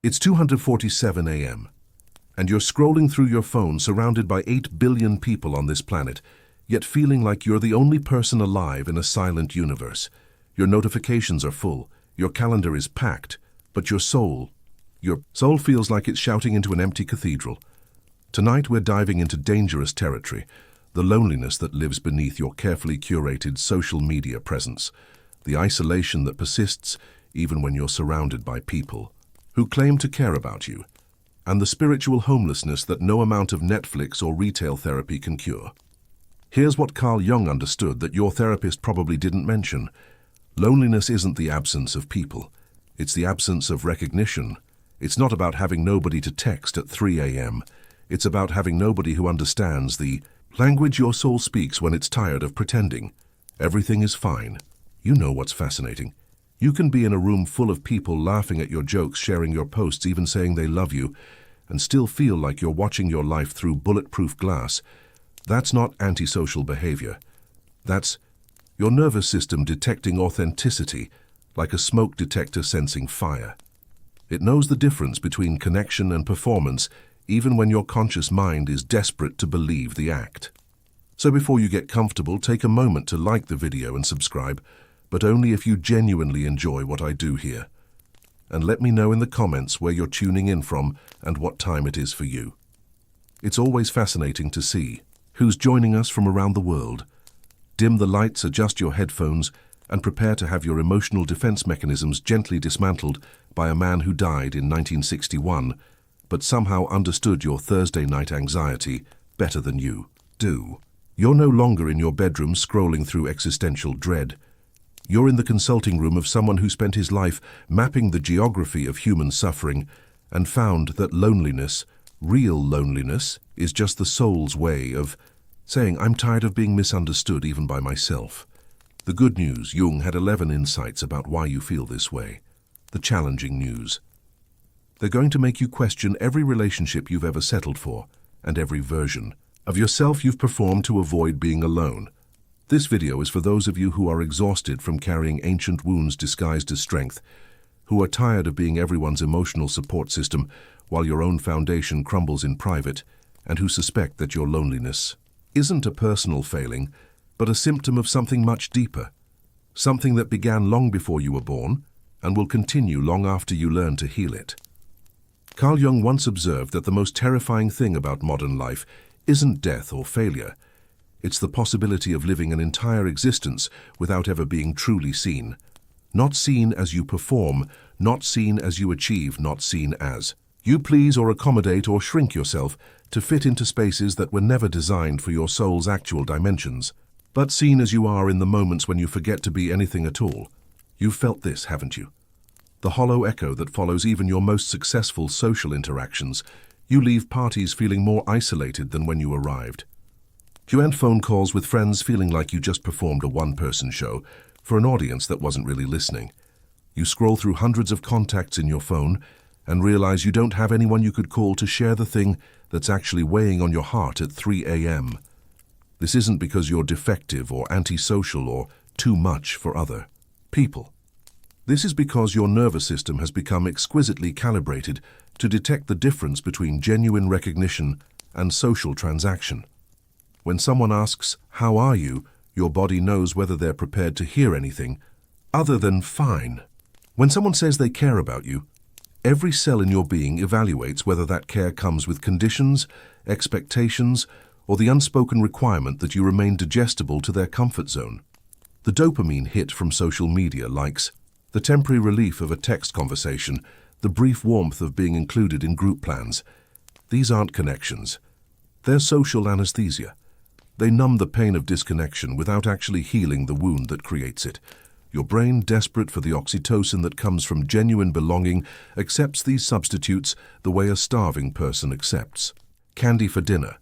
It's 2:47 a.m., and you're scrolling through your phone surrounded by 8 billion people on this planet, yet feeling like you're the only person alive in a silent universe. Your notifications are full, your calendar is packed, but your soul feels like it's shouting into an empty cathedral. Tonight we're diving into dangerous territory, the loneliness that lives beneath your carefully curated social media presence, the isolation that persists even when you're surrounded by people who claim to care about you, and the spiritual homelessness that no amount of Netflix or retail therapy can cure. Here's what Carl Jung understood that your therapist probably didn't mention. Loneliness isn't the absence of people. It's the absence of recognition. It's not about having nobody to text at 3 a.m. It's about having nobody who understands the language your soul speaks when it's tired of pretending. Everything is fine. You know what's fascinating. You can be in a room full of people laughing at your jokes, sharing your posts, even saying they love you, and still feel like you're watching your life through bulletproof glass. That's not antisocial behavior. That's your nervous system detecting authenticity, like a smoke detector sensing fire. It knows the difference between connection and performance, even when your conscious mind is desperate to believe the act. So before you get comfortable, take a moment to like the video and subscribe, but only if you genuinely enjoy what I do here. And let me know in the comments where you're tuning in from and what time it is for you. It's always fascinating to see who's joining us from around the world. Dim the lights, adjust your headphones, and prepare to have your emotional defense mechanisms gently dismantled by a man who died in 1961, but somehow understood your Thursday night anxiety better than you do. You're no longer in your bedroom scrolling through existential dread. You're in the consulting room of someone who spent his life mapping the geography of human suffering and found that loneliness, real loneliness, is just the soul's way of saying, I'm tired of being misunderstood even by myself. The good news, Jung had 11 insights about why you feel this way. The challenging news, they're going to make you question every relationship you've ever settled for and every version of yourself you've performed to avoid being alone. This video is for those of you who are exhausted from carrying ancient wounds disguised as strength, who are tired of being everyone's emotional support system while your own foundation crumbles in private, and who suspect that your loneliness isn't a personal failing, but a symptom of something much deeper, something that began long before you were born and will continue long after you learn to heal it. Carl Jung once observed that the most terrifying thing about modern life isn't death or failure. It's the possibility of living an entire existence without ever being truly seen. Not seen as you perform, not seen as you achieve, not seen as you please or accommodate or shrink yourself to fit into spaces that were never designed for your soul's actual dimensions, but seen as you are in the moments when you forget to be anything at all. You've felt this, haven't you? The hollow echo that follows even your most successful social interactions. You leave parties feeling more isolated than when you arrived. You end phone calls with friends feeling like you just performed a one-person show for an audience that wasn't really listening. You scroll through hundreds of contacts in your phone and realize you don't have anyone you could call to share the thing that's actually weighing on your heart at 3 a.m. This isn't because you're defective or antisocial or too much for other people. This is because your nervous system has become exquisitely calibrated to detect the difference between genuine recognition and social transaction. When someone asks, "How are you?" your body knows whether they're prepared to hear anything other than fine. When someone says they care about you, every cell in your being evaluates whether that care comes with conditions, expectations, or the unspoken requirement that you remain digestible to their comfort zone. The dopamine hit from social media likes, the temporary relief of a text conversation, the brief warmth of being included in group plans. These aren't connections. They're social anesthesia. They numb the pain of disconnection without actually healing the wound that creates it. Your brain, desperate for the oxytocin that comes from genuine belonging, accepts these substitutes the way a starving person accepts candy for dinner.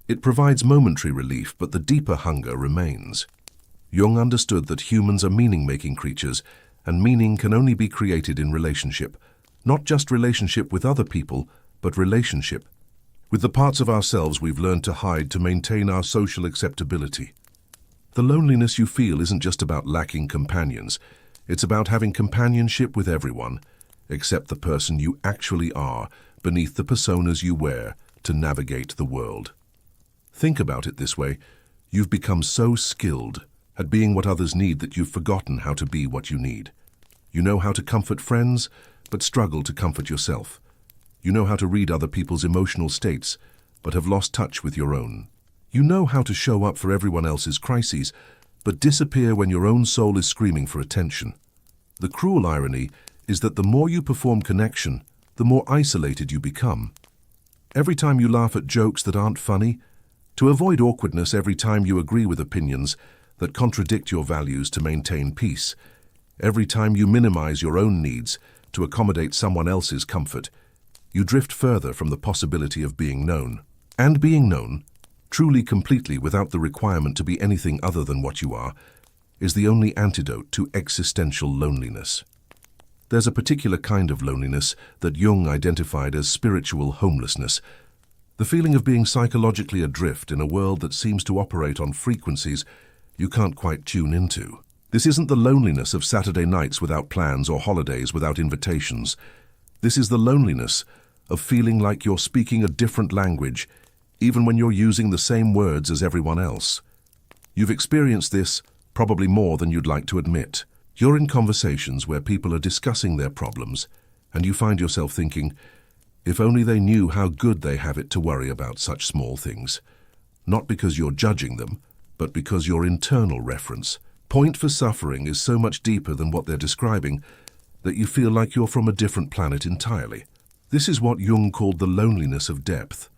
It provides momentary relief, but the deeper hunger remains. Jung understood that humans are meaning-making creatures, and meaning can only be created in relationship. Not just relationship with other people, but relationship with the parts of ourselves we've learned to hide to maintain our social acceptability. The loneliness you feel isn't just about lacking companions. It's about having companionship with everyone, Accept the person you actually are beneath the personas you wear to navigate the world. Think about it this way. You've become so skilled at being what others need that you've forgotten how to be what you need. You know how to comfort friends, but struggle to comfort yourself. You know how to read other people's emotional states, but have lost touch with your own. You know how to show up for everyone else's crises, but disappear when your own soul is screaming for attention. The cruel irony is that the more you perform connection, the more isolated you become. Every time you laugh at jokes that aren't funny, to avoid awkwardness every time you agree with opinions that contradict your values to maintain peace, every time you minimize your own needs to accommodate someone else's comfort, you drift further from the possibility of being known. And being known, truly completely without the requirement to be anything other than what you are, is the only antidote to existential loneliness. There's a particular kind of loneliness that Jung identified as spiritual homelessness, the feeling of being psychologically adrift in a world that seems to operate on frequencies you can't quite tune into. This isn't the loneliness of Saturday nights without plans or holidays without invitations. This is the loneliness of feeling like you're speaking a different language, even when you're using the same words as everyone else. You've experienced this probably more than you'd like to admit. You're in conversations where people are discussing their problems, and you find yourself thinking, if only they knew how good they have it to worry about such small things. Not because you're judging them, but because your internal reference point for suffering is so much deeper than what they're describing that you feel like you're from a different planet entirely. This is what Jung called the loneliness of depth.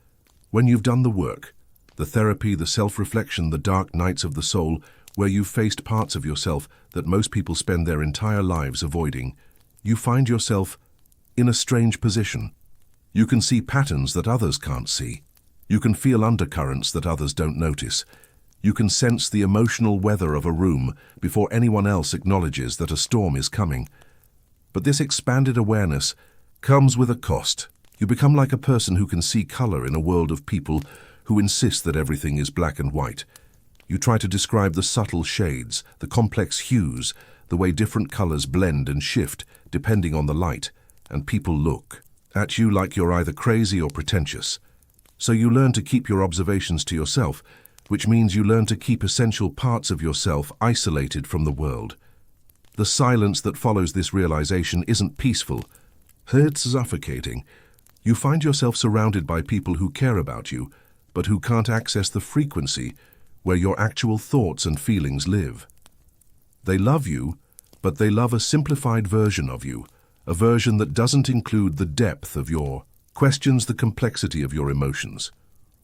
When you've done the work, the therapy, the self-reflection, the dark nights of the soul, where you've faced parts of yourself that most people spend their entire lives avoiding, you find yourself in a strange position. You can see patterns that others can't see. You can feel undercurrents that others don't notice. You can sense the emotional weather of a room before anyone else acknowledges that a storm is coming. But this expanded awareness comes with a cost. You become like a person who can see color in a world of people who insist that everything is black and white. You try to describe the subtle shades, the complex hues, the way different colors blend and shift depending on the light, and people look at you like you're either crazy or pretentious. So you learn to keep your observations to yourself, which means you learn to keep essential parts of yourself isolated from the world. The silence that follows this realization isn't peaceful. It's suffocating. You find yourself surrounded by people who care about you, but who can't access the frequency where your actual thoughts and feelings live. They love you, but they love a simplified version of you, a version that doesn't include the depth of your questions, the complexity of your emotions,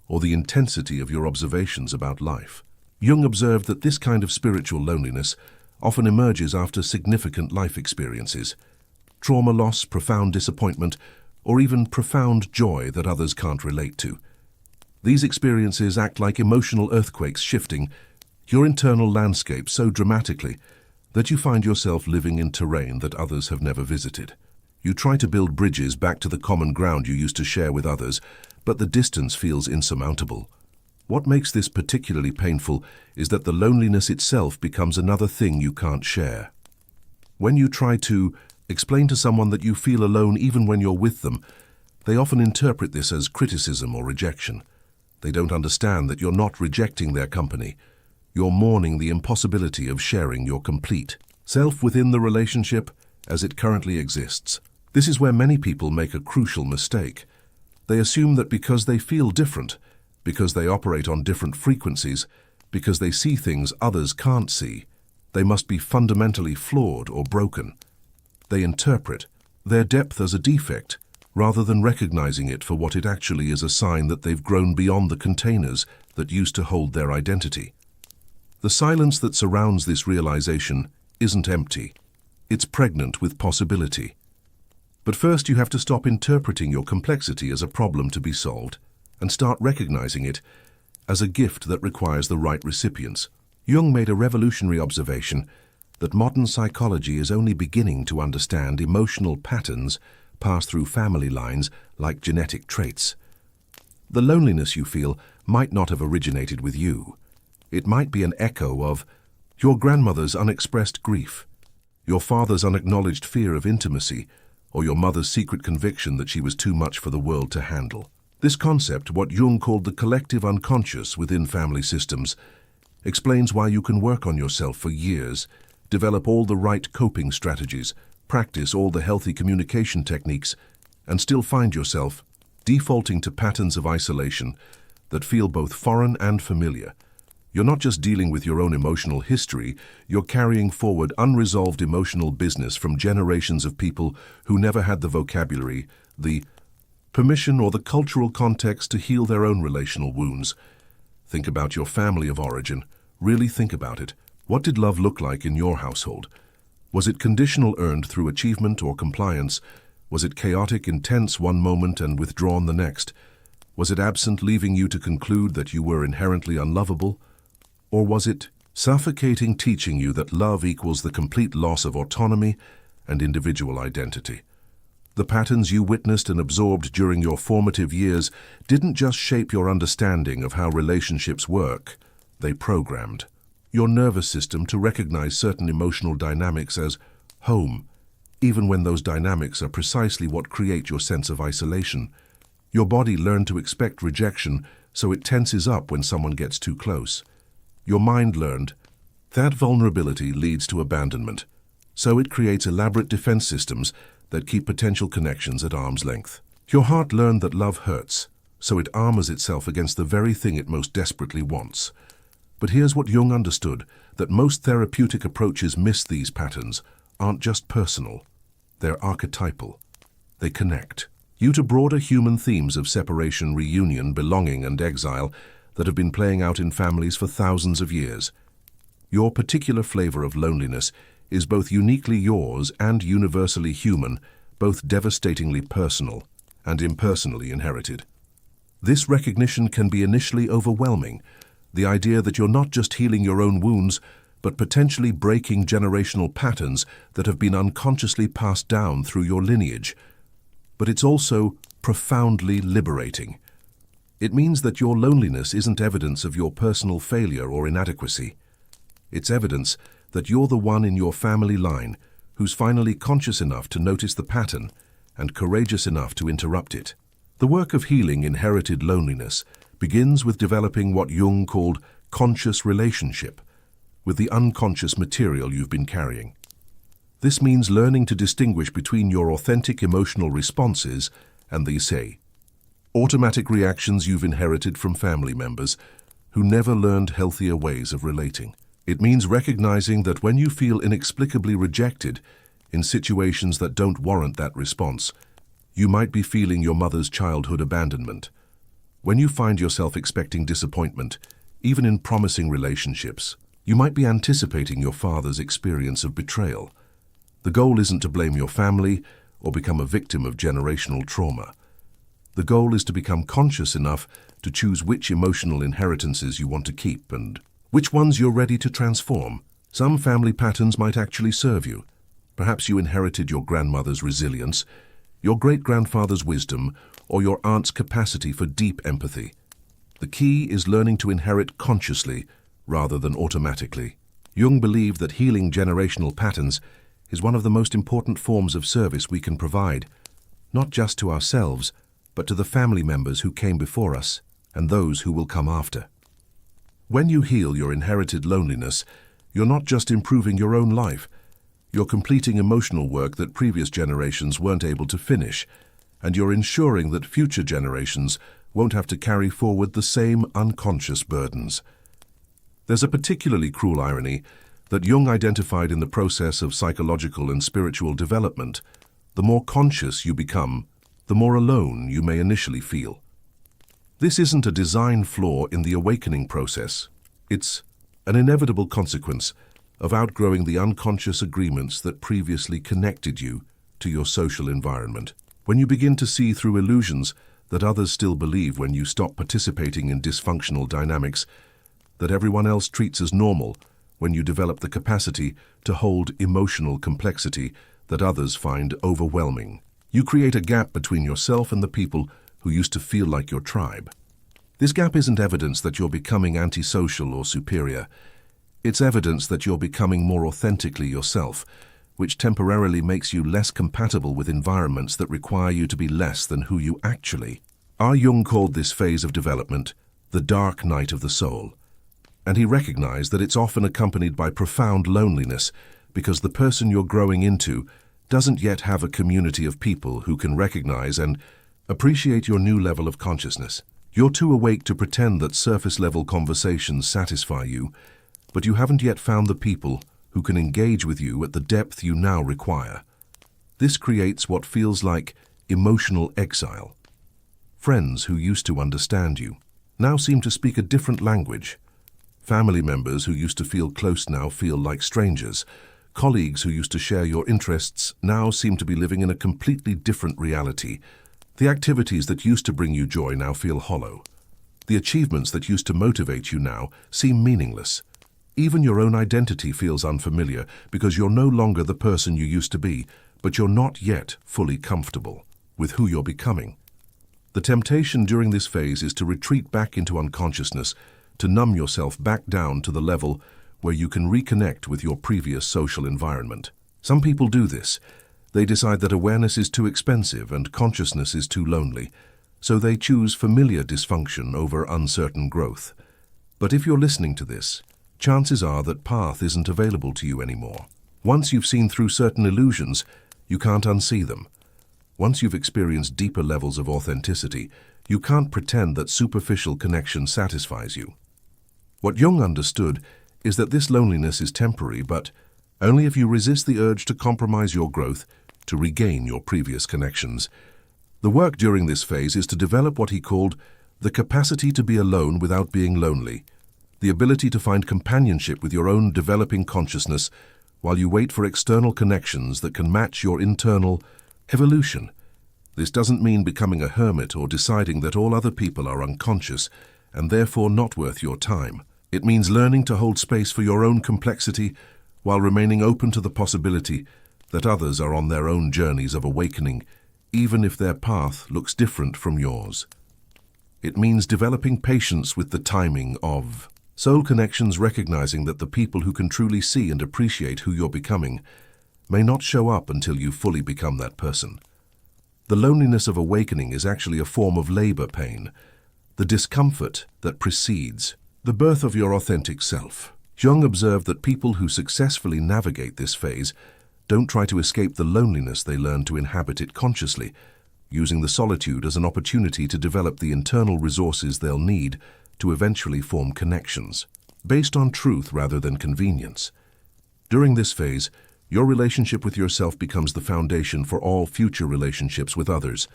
or the intensity of your observations about life. Jung observed that this kind of spiritual loneliness often emerges after significant life experiences, trauma, loss, profound disappointment, or even profound joy that others can't relate to. These experiences act like emotional earthquakes shifting your internal landscape so dramatically that you find yourself living in terrain that others have never visited. You try to build bridges back to the common ground you used to share with others, but the distance feels insurmountable. What makes this particularly painful is that the loneliness itself becomes another thing you can't share. When you try to explain to someone that you feel alone even when you're with them, they often interpret this as criticism or rejection. They don't understand that you're not rejecting their company. You're mourning the impossibility of sharing your complete self within the relationship as it currently exists. This is where many people make a crucial mistake. They assume that because they feel different, because they operate on different frequencies, because they see things others can't see, they must be fundamentally flawed or broken. They interpret their depth as a defect, rather than recognizing it for what it actually is, a sign that they've grown beyond the containers that used to hold their identity. The silence that surrounds this realization isn't empty. It's pregnant with possibility. But first you have to stop interpreting your complexity as a problem to be solved and start recognizing it as a gift that requires the right recipients. Jung made a revolutionary observation that modern psychology is only beginning to understand emotional patterns passed through family lines like genetic traits. The loneliness you feel might not have originated with you. It might be an echo of your grandmother's unexpressed grief, your father's unacknowledged fear of intimacy, or your mother's secret conviction that she was too much for the world to handle. This concept, what Jung called the collective unconscious within family systems, explains why you can work on yourself for years, develop all the right coping strategies, practice all the healthy communication techniques, and still find yourself defaulting to patterns of isolation that feel both foreign and familiar. You're not just dealing with your own emotional history, you're carrying forward unresolved emotional business from generations of people who never had the vocabulary, the permission, or the cultural context to heal their own relational wounds. Think about your family of origin. Really think about it. What did love look like in your household? Was it conditional, earned through achievement or compliance? Was it chaotic, intense one moment and withdrawn the next? Was it absent, leaving you to conclude that you were inherently unlovable? Or was it suffocating, teaching you that love equals the complete loss of autonomy and individual identity? The patterns you witnessed and absorbed during your formative years didn't just shape your understanding of how relationships work, they programmed your nervous system to recognize certain emotional dynamics as home, even when those dynamics are precisely what create your sense of isolation. Your body learned to expect rejection, so it tenses up when someone gets too close. Your mind learned that vulnerability leads to abandonment, so it creates elaborate defense systems that keep potential connections at arm's length. Your heart learned that love hurts, so it armors itself against the very thing it most desperately wants. But here's what Jung understood, that most therapeutic approaches miss these patterns, aren't just personal, they're archetypal. They connect you to broader human themes of separation, reunion, belonging, and exile that have been playing out in families for thousands of years. Your particular flavor of loneliness is both uniquely yours and universally human, both devastatingly personal and impersonally inherited. This recognition can be initially overwhelming, the idea that you're not just healing your own wounds, but potentially breaking generational patterns that have been unconsciously passed down through your lineage. But it's also profoundly liberating. It means that your loneliness isn't evidence of your personal failure or inadequacy. It's evidence that you're the one in your family line who's finally conscious enough to notice the pattern and courageous enough to interrupt it. The work of healing inherited loneliness begins with developing what Jung called conscious relationship with the unconscious material you've been carrying. This means learning to distinguish between your authentic emotional responses and the, say, automatic reactions you've inherited from family members who never learned healthier ways of relating. It means recognizing that when you feel inexplicably rejected in situations that don't warrant that response, you might be feeling your mother's childhood abandonment. When you find yourself expecting disappointment, even in promising relationships, you might be anticipating your father's experience of betrayal. The goal isn't to blame your family or become a victim of generational trauma. The goal is to become conscious enough to choose which emotional inheritances you want to keep and which ones you're ready to transform. Some family patterns might actually serve you. Perhaps you inherited your grandmother's resilience, your great-grandfather's wisdom, or your aunt's capacity for deep empathy. The key is learning to inherit consciously rather than automatically. Jung believed that healing generational patterns is one of the most important forms of service we can provide, not just to ourselves, but to the family members who came before us and those who will come after. When you heal your inherited loneliness, you're not just improving your own life, you're completing emotional work that previous generations weren't able to finish, and you're ensuring that future generations won't have to carry forward the same unconscious burdens. There's a particularly cruel irony that Jung identified in the process of psychological and spiritual development. The more conscious you become, the more alone you may initially feel. This isn't a design flaw in the awakening process. It's an inevitable consequence of outgrowing the unconscious agreements that previously connected you to your social environment. When you begin to see through illusions that others still believe, when you stop participating in dysfunctional dynamics that everyone else treats as normal, when you develop the capacity to hold emotional complexity that others find overwhelming, you create a gap between yourself and the people who used to feel like your tribe. This gap isn't evidence that you're becoming antisocial or superior. It's evidence that you're becoming more authentically yourself, which temporarily makes you less compatible with environments that require you to be less than who you actually are. Jung called this phase of development the dark night of the soul, and he recognized that it's often accompanied by profound loneliness because the person you're growing into doesn't yet have a community of people who can recognize and appreciate your new level of consciousness. You're too awake to pretend that surface-level conversations satisfy you, but you haven't yet found the people who can engage with you at the depth you now require. This creates what feels like emotional exile. Friends who used to understand you now seem to speak a different language. Family members who used to feel close now feel like strangers. Colleagues who used to share your interests now seem to be living in a completely different reality. The activities that used to bring you joy now feel hollow. The achievements that used to motivate you now seem meaningless. Even your own identity feels unfamiliar because you're no longer the person you used to be, but you're not yet fully comfortable with who you're becoming. The temptation during this phase is to retreat back into unconsciousness, to numb yourself back down to the level where you can reconnect with your previous social environment. Some people do this. They decide that awareness is too expensive and consciousness is too lonely, so they choose familiar dysfunction over uncertain growth. But if you're listening to this, chances are that path isn't available to you anymore. Once you've seen through certain illusions, you can't unsee them. Once you've experienced deeper levels of authenticity, you can't pretend that superficial connection satisfies you. What Jung understood is that this loneliness is temporary, but only if you resist the urge to compromise your growth to regain your previous connections. The work during this phase is to develop what he called the capacity to be alone without being lonely, the ability to find companionship with your own developing consciousness while you wait for external connections that can match your internal evolution. This doesn't mean becoming a hermit or deciding that all other people are unconscious and therefore not worth your time. It means learning to hold space for your own complexity while remaining open to the possibility that others are on their own journeys of awakening, even if their path looks different from yours. It means developing patience with the timing of soul connections, recognizing that the people who can truly see and appreciate who you're becoming may not show up until you fully become that person. The loneliness of awakening is actually a form of labor pain, the discomfort that precedes the birth of your authentic self. Jung observed that people who successfully navigate this phase don't try to escape the loneliness, they learn to inhabit it consciously, using the solitude as an opportunity to develop the internal resources they'll need to eventually form connections, based on truth rather than convenience. During this phase, your relationship with yourself becomes the foundation for all future relationships with others.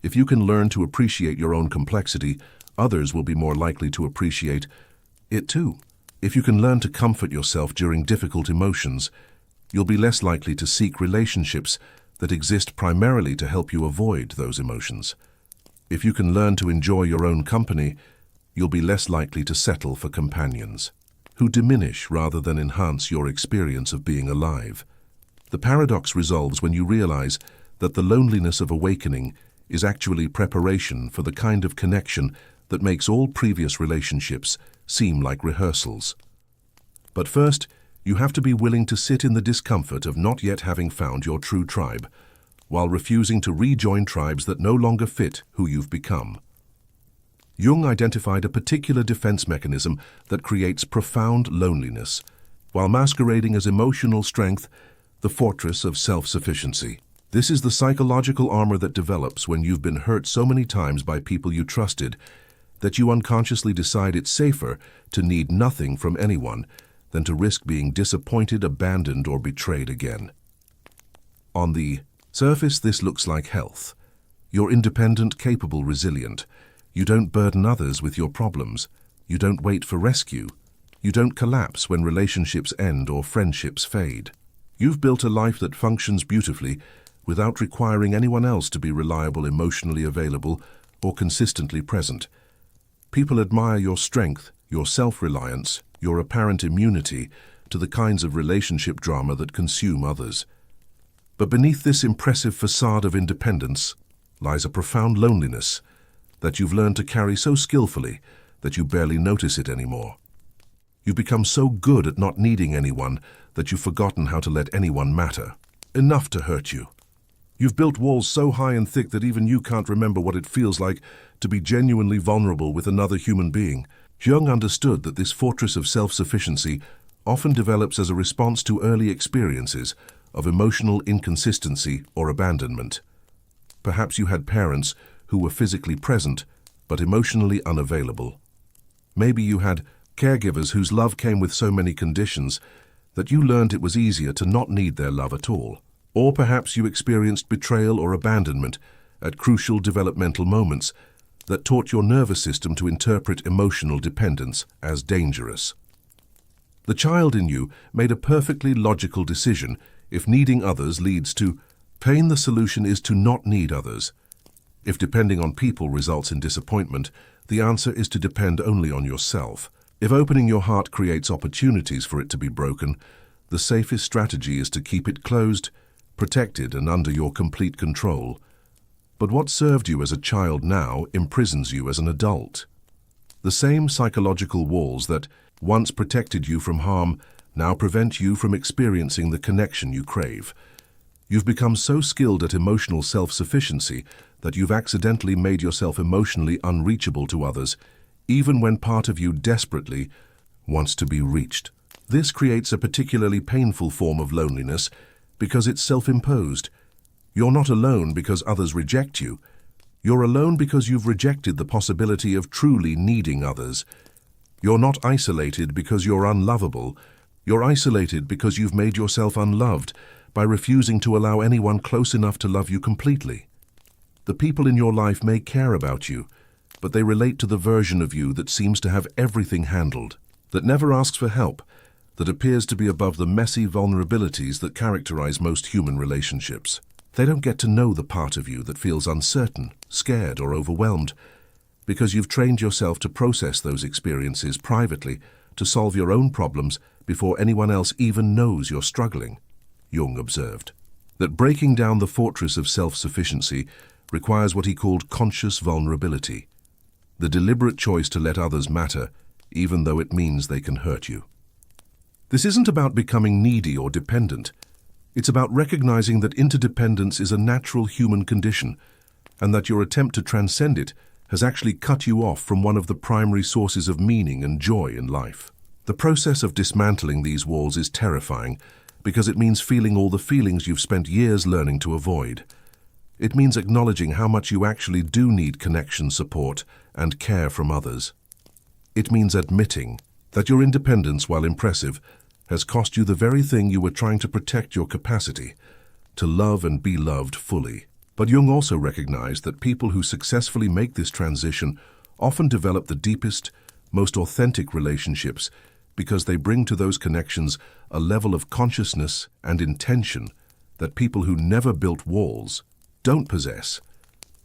If you can learn to appreciate your own complexity, others will be more likely to appreciate it too. If you can learn to comfort yourself during difficult emotions, you'll be less likely to seek relationships that exist primarily to help you avoid those emotions. If you can learn to enjoy your own company, you'll be less likely to settle for companions who diminish rather than enhance your experience of being alive. The paradox resolves when you realize that the loneliness of awakening is actually preparation for the kind of connection that makes all previous relationships seem like rehearsals. But first, you have to be willing to sit in the discomfort of not yet having found your true tribe, while refusing to rejoin tribes that no longer fit who you've become. Jung identified a particular defense mechanism that creates profound loneliness, while masquerading as emotional strength, the fortress of self-sufficiency. This is the psychological armor that develops when you've been hurt so many times by people you trusted that you unconsciously decide it's safer to need nothing from anyone than to risk being disappointed, abandoned, or betrayed again. On the surface, this looks like health. You're independent, capable, resilient. You don't burden others with your problems. You don't wait for rescue. You don't collapse when relationships end or friendships fade. You've built a life that functions beautifully without requiring anyone else to be reliable, emotionally available, or consistently present. People admire your strength, your self-reliance, your apparent immunity to the kinds of relationship drama that consume others. But beneath this impressive facade of independence lies a profound loneliness that you've learned to carry so skillfully that you barely notice it anymore. You've become so good at not needing anyone that you've forgotten how to let anyone matter. enough to hurt you. You've built walls so high and thick that even you can't remember what it feels like to be genuinely vulnerable with another human being. Jung understood that this fortress of self-sufficiency often develops as a response to early experiences of emotional inconsistency or abandonment. Perhaps you had parents who were physically present but emotionally unavailable. Maybe you had caregivers whose love came with so many conditions that you learned it was easier to not need their love at all. Or perhaps you experienced betrayal or abandonment at crucial developmental moments that taught your nervous system to interpret emotional dependence as dangerous. The child in you made a perfectly logical decision. If needing others leads to pain, the solution is to not need others. If depending on people results in disappointment, the answer is to depend only on yourself. If opening your heart creates opportunities for it to be broken, the safest strategy is to keep it closed, protected, and under your complete control. But what served you as a child now imprisons you as an adult. The same psychological walls that once protected you from harm now prevent you from experiencing the connection you crave. You've become so skilled at emotional self-sufficiency that you've accidentally made yourself emotionally unreachable to others, even when part of you desperately wants to be reached. This creates a particularly painful form of loneliness because it's self-imposed. You're not alone because others reject you. You're alone because you've rejected the possibility of truly needing others. You're not isolated because you're unlovable. You're isolated because you've made yourself unloved by refusing to allow anyone close enough to love you completely. The people in your life may care about you, but they relate to the version of you that seems to have everything handled, that never asks for help, that appears to be above the messy vulnerabilities that characterize most human relationships. They don't get to know the part of you that feels uncertain, scared, or overwhelmed, because you've trained yourself to process those experiences privately to solve your own problems before anyone else even knows you're struggling. Jung observed that breaking down the fortress of self-sufficiency requires what he called conscious vulnerability, the deliberate choice to let others matter, even though it means they can hurt you. This isn't about becoming needy or dependent. It's about recognizing that interdependence is a natural human condition, and that your attempt to transcend it has actually cut you off from one of the primary sources of meaning and joy in life. The process of dismantling these walls is terrifying because it means feeling all the feelings you've spent years learning to avoid. It means acknowledging how much you actually do need connection, support, and care from others. It means admitting that your independence, while impressive, has cost you the very thing you were trying to protect: your capacity to love and be loved fully. But Jung also recognized that people who successfully make this transition often develop the deepest, most authentic relationships because they bring to those connections a level of consciousness and intention that people who never built walls don't possess.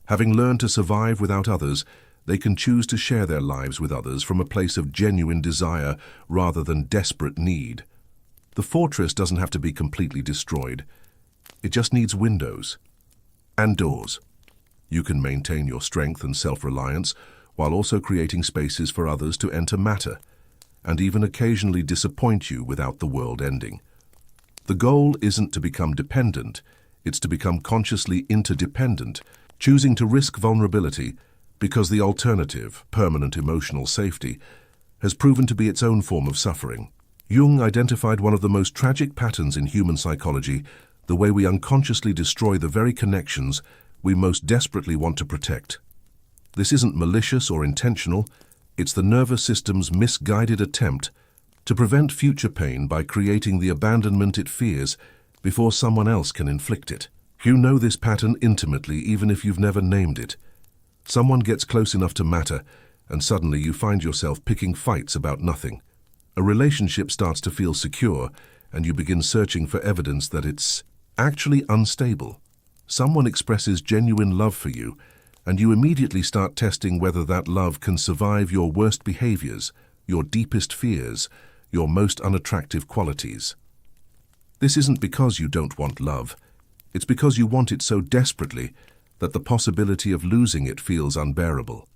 Having learned to survive without others, they can choose to share their lives with others from a place of genuine desire rather than desperate need. The fortress doesn't have to be completely destroyed. It just needs windows and doors. You can maintain your strength and self-reliance while also creating spaces for others to enter matter, and even occasionally disappoint you without the world ending. The goal isn't to become dependent, it's to become consciously interdependent, choosing to risk vulnerability because the alternative, permanent emotional safety, has proven to be its own form of suffering. Jung identified one of the most tragic patterns in human psychology: the way we unconsciously destroy the very connections we most desperately want to protect. This isn't malicious or intentional, it's the nervous system's misguided attempt to prevent future pain by creating the abandonment it fears before someone else can inflict it. You know this pattern intimately, even if you've never named it. Someone gets close enough to matter, and suddenly you find yourself picking fights about nothing. A relationship starts to feel secure, and you begin searching for evidence that it's actually unstable. Someone expresses genuine love for you, and you immediately start testing whether that love can survive your worst behaviors, your deepest fears, your most unattractive qualities. This isn't because you don't want love. It's because you want it so desperately that the possibility of losing it feels unbearable.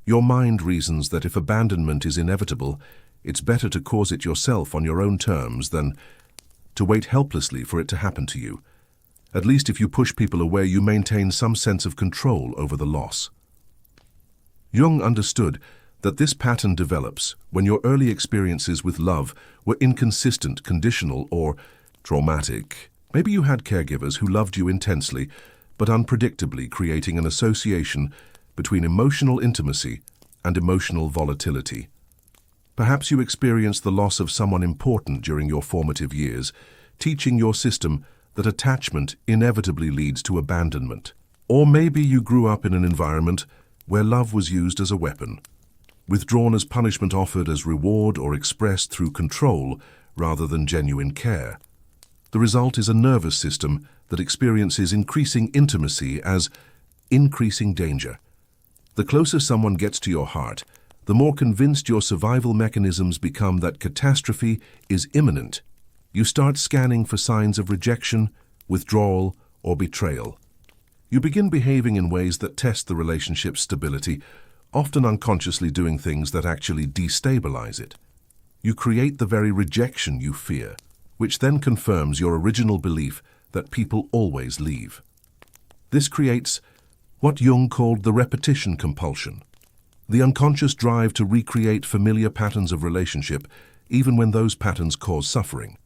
Your mind reasons that if abandonment is inevitable, it's better to cause it yourself on your own terms than to wait helplessly for it to happen to you. At least if you push people away, you maintain some sense of control over the loss. Jung understood that this pattern develops when your early experiences with love were inconsistent, conditional, or traumatic. Maybe you had caregivers who loved you intensely, but unpredictably, creating an association between emotional intimacy and emotional volatility. Perhaps you experienced the loss of someone important during your formative years, teaching your system that attachment inevitably leads to abandonment. Or maybe you grew up in an environment where love was used as a weapon, withdrawn as punishment, offered as reward, or expressed through control rather than genuine care. The result is a nervous system that experiences increasing intimacy as increasing danger. The closer someone gets to your heart, the more convinced your survival mechanisms become that catastrophe is imminent. You start scanning for signs of rejection, withdrawal, or betrayal. You begin behaving in ways that test the relationship's stability, often unconsciously doing things that actually destabilize it. You create the very rejection you fear, which then confirms your original belief that people always leave. This creates what Jung called the repetition compulsion, the unconscious drive to recreate familiar patterns of relationship, even when those patterns cause suffering.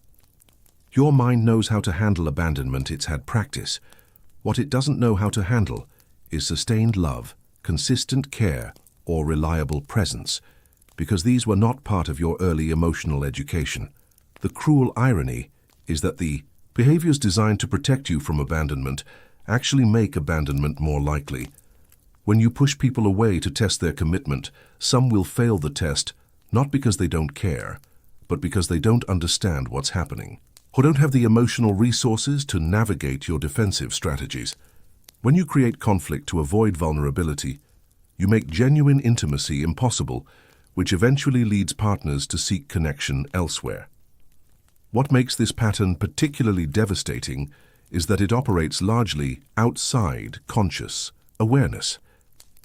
Your mind knows how to handle abandonment. It's had practice. What it doesn't know how to handle is sustained love, consistent care, or reliable presence, because these were not part of your early emotional education. The cruel irony is that the behaviors designed to protect you from abandonment actually make abandonment more likely. When you push people away to test their commitment, some will fail the test not because they don't care, but because they don't understand what's happening, or don't have the emotional resources to navigate your defensive strategies. When you create conflict to avoid vulnerability, you make genuine intimacy impossible, which eventually leads partners to seek connection elsewhere. What makes this pattern particularly devastating is that it operates largely outside conscious awareness.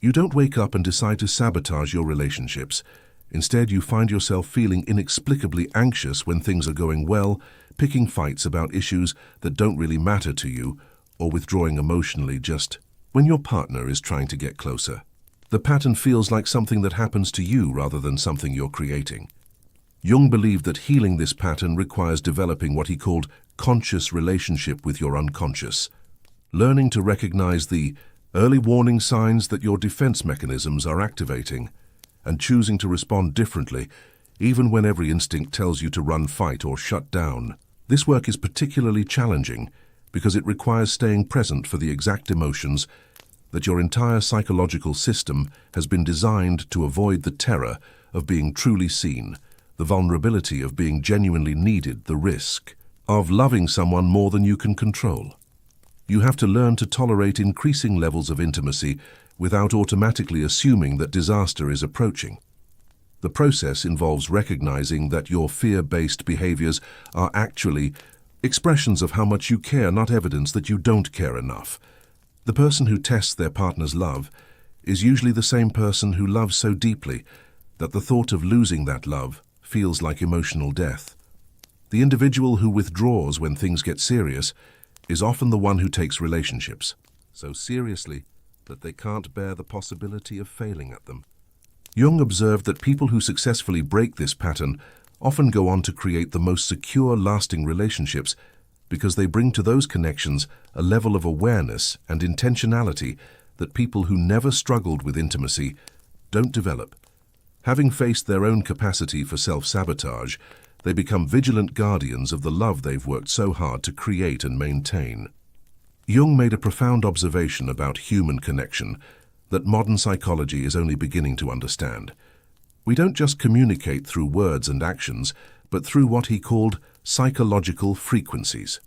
You don't wake up and decide to sabotage your relationships. Instead, you find yourself feeling inexplicably anxious when things are going well, picking fights about issues that don't really matter to you, or withdrawing emotionally just when your partner is trying to get closer. The pattern feels like something that happens to you rather than something you're creating. Jung believed that healing this pattern requires developing what he called conscious relationship with your unconscious, learning to recognize the early warning signs that your defense mechanisms are activating, and choosing to respond differently, even when every instinct tells you to run, fight, or shut down. This work is particularly challenging because it requires staying present for the exact emotions that your entire psychological system has been designed to avoid: the terror of being truly seen, the vulnerability of being genuinely needed, the risk of loving someone more than you can control. You have to learn to tolerate increasing levels of intimacy without automatically assuming that disaster is approaching. The process involves recognizing that your fear-based behaviors are actually expressions of how much you care, not evidence that you don't care enough. The person who tests their partner's love is usually the same person who loves so deeply that the thought of losing that love feels like emotional death. The individual who withdraws when things get serious is often the one who takes relationships so seriously that they can't bear the possibility of failing at them. Jung observed that people who successfully break this pattern often go on to create the most secure, lasting relationships because they bring to those connections a level of awareness and intentionality that people who never struggled with intimacy don't develop. Having faced their own capacity for self-sabotage, they become vigilant guardians of the love they've worked so hard to create and maintain. Jung made a profound observation about human connection that modern psychology is only beginning to understand. We don't just communicate through words and actions, but through what he called psychological frequencies,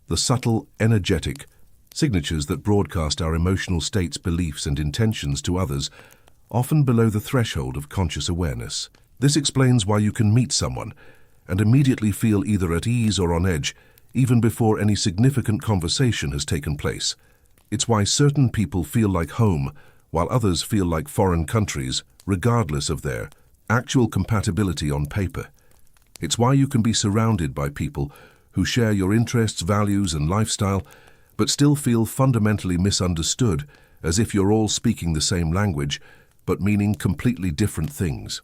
the subtle, energetic signatures that broadcast our emotional states, beliefs, and intentions to others, often below the threshold of conscious awareness. This explains why you can meet someone and immediately feel either at ease or on edge, even before any significant conversation has taken place. It's why certain people feel like home, while others feel like foreign countries, regardless of their actual compatibility on paper. It's why you can be surrounded by people who share your interests, values, and lifestyle, but still feel fundamentally misunderstood, as if you're all speaking the same language, but meaning completely different things.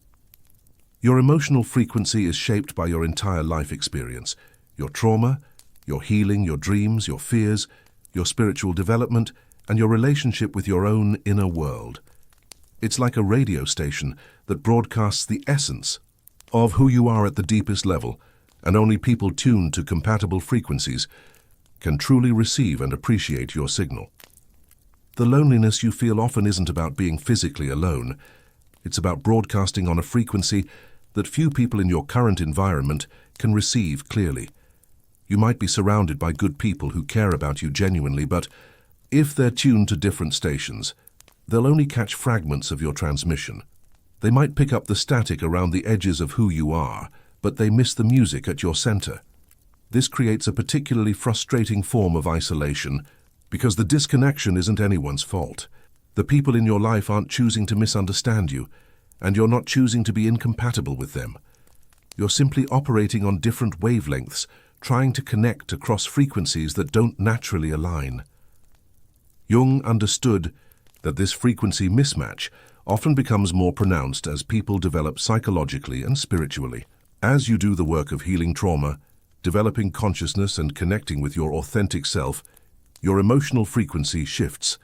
Your emotional frequency is shaped by your entire life experience, your trauma, your healing, your dreams, your fears, your spiritual development, and your relationship with your own inner world. It's like a radio station that broadcasts the essence of who you are at the deepest level, and only people tuned to compatible frequencies can truly receive and appreciate your signal. The loneliness you feel often isn't about being physically alone. It's about broadcasting on a frequency that few people in your current environment can receive clearly. You might be surrounded by good people who care about you genuinely, but if they're tuned to different stations, they'll only catch fragments of your transmission. They might pick up the static around the edges of who you are, but they miss the music at your center. This creates a particularly frustrating form of isolation because the disconnection isn't anyone's fault. The people in your life aren't choosing to misunderstand you, and you're not choosing to be incompatible with them. You're simply operating on different wavelengths, trying to connect across frequencies that don't naturally align. Jung understood that this frequency mismatch often becomes more pronounced as people develop psychologically and spiritually. As you do the work of healing trauma, developing consciousness and connecting with your authentic self, your emotional frequency shifts.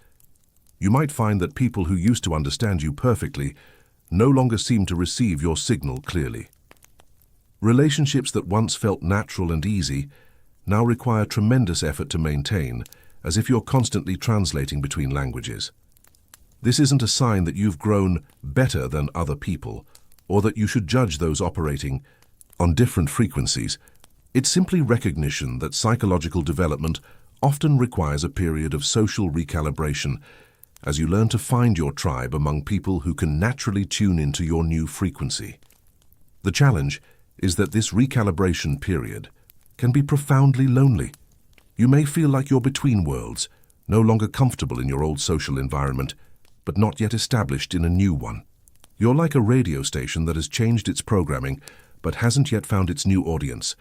You might find that people who used to understand you perfectly no longer seem to receive your signal clearly. Relationships that once felt natural and easy now require tremendous effort to maintain, as if you're constantly translating between languages. This isn't a sign that you've grown better than other people, or that you should judge those operating on different frequencies. It's simply recognition that psychological development often requires a period of social recalibration as you learn to find your tribe among people who can naturally tune into your new frequency. The challenge is that this recalibration period can be profoundly lonely. You may feel like you're between worlds, no longer comfortable in your old social environment, but not yet established in a new one. You're like a radio station that has changed its programming, but hasn't yet found its new audience.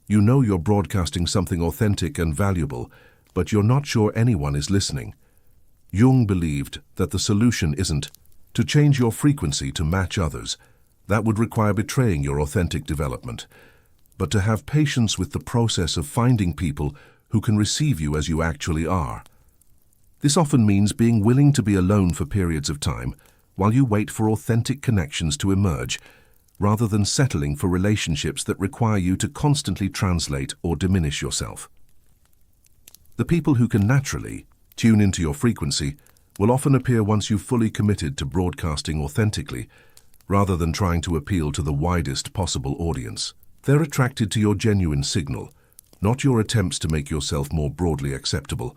You know you're broadcasting something authentic and valuable, but you're not sure anyone is listening. Jung believed that the solution isn't to change your frequency to match others. That would require betraying your authentic development, but to have patience with the process of finding people who can receive you as you actually are. This often means being willing to be alone for periods of time while you wait for authentic connections to emerge, rather than settling for relationships that require you to constantly translate or diminish yourself. The people who can naturally tune into your frequency will often appear once you've fully committed to broadcasting authentically, rather than trying to appeal to the widest possible audience. They're attracted to your genuine signal, not your attempts to make yourself more broadly acceptable.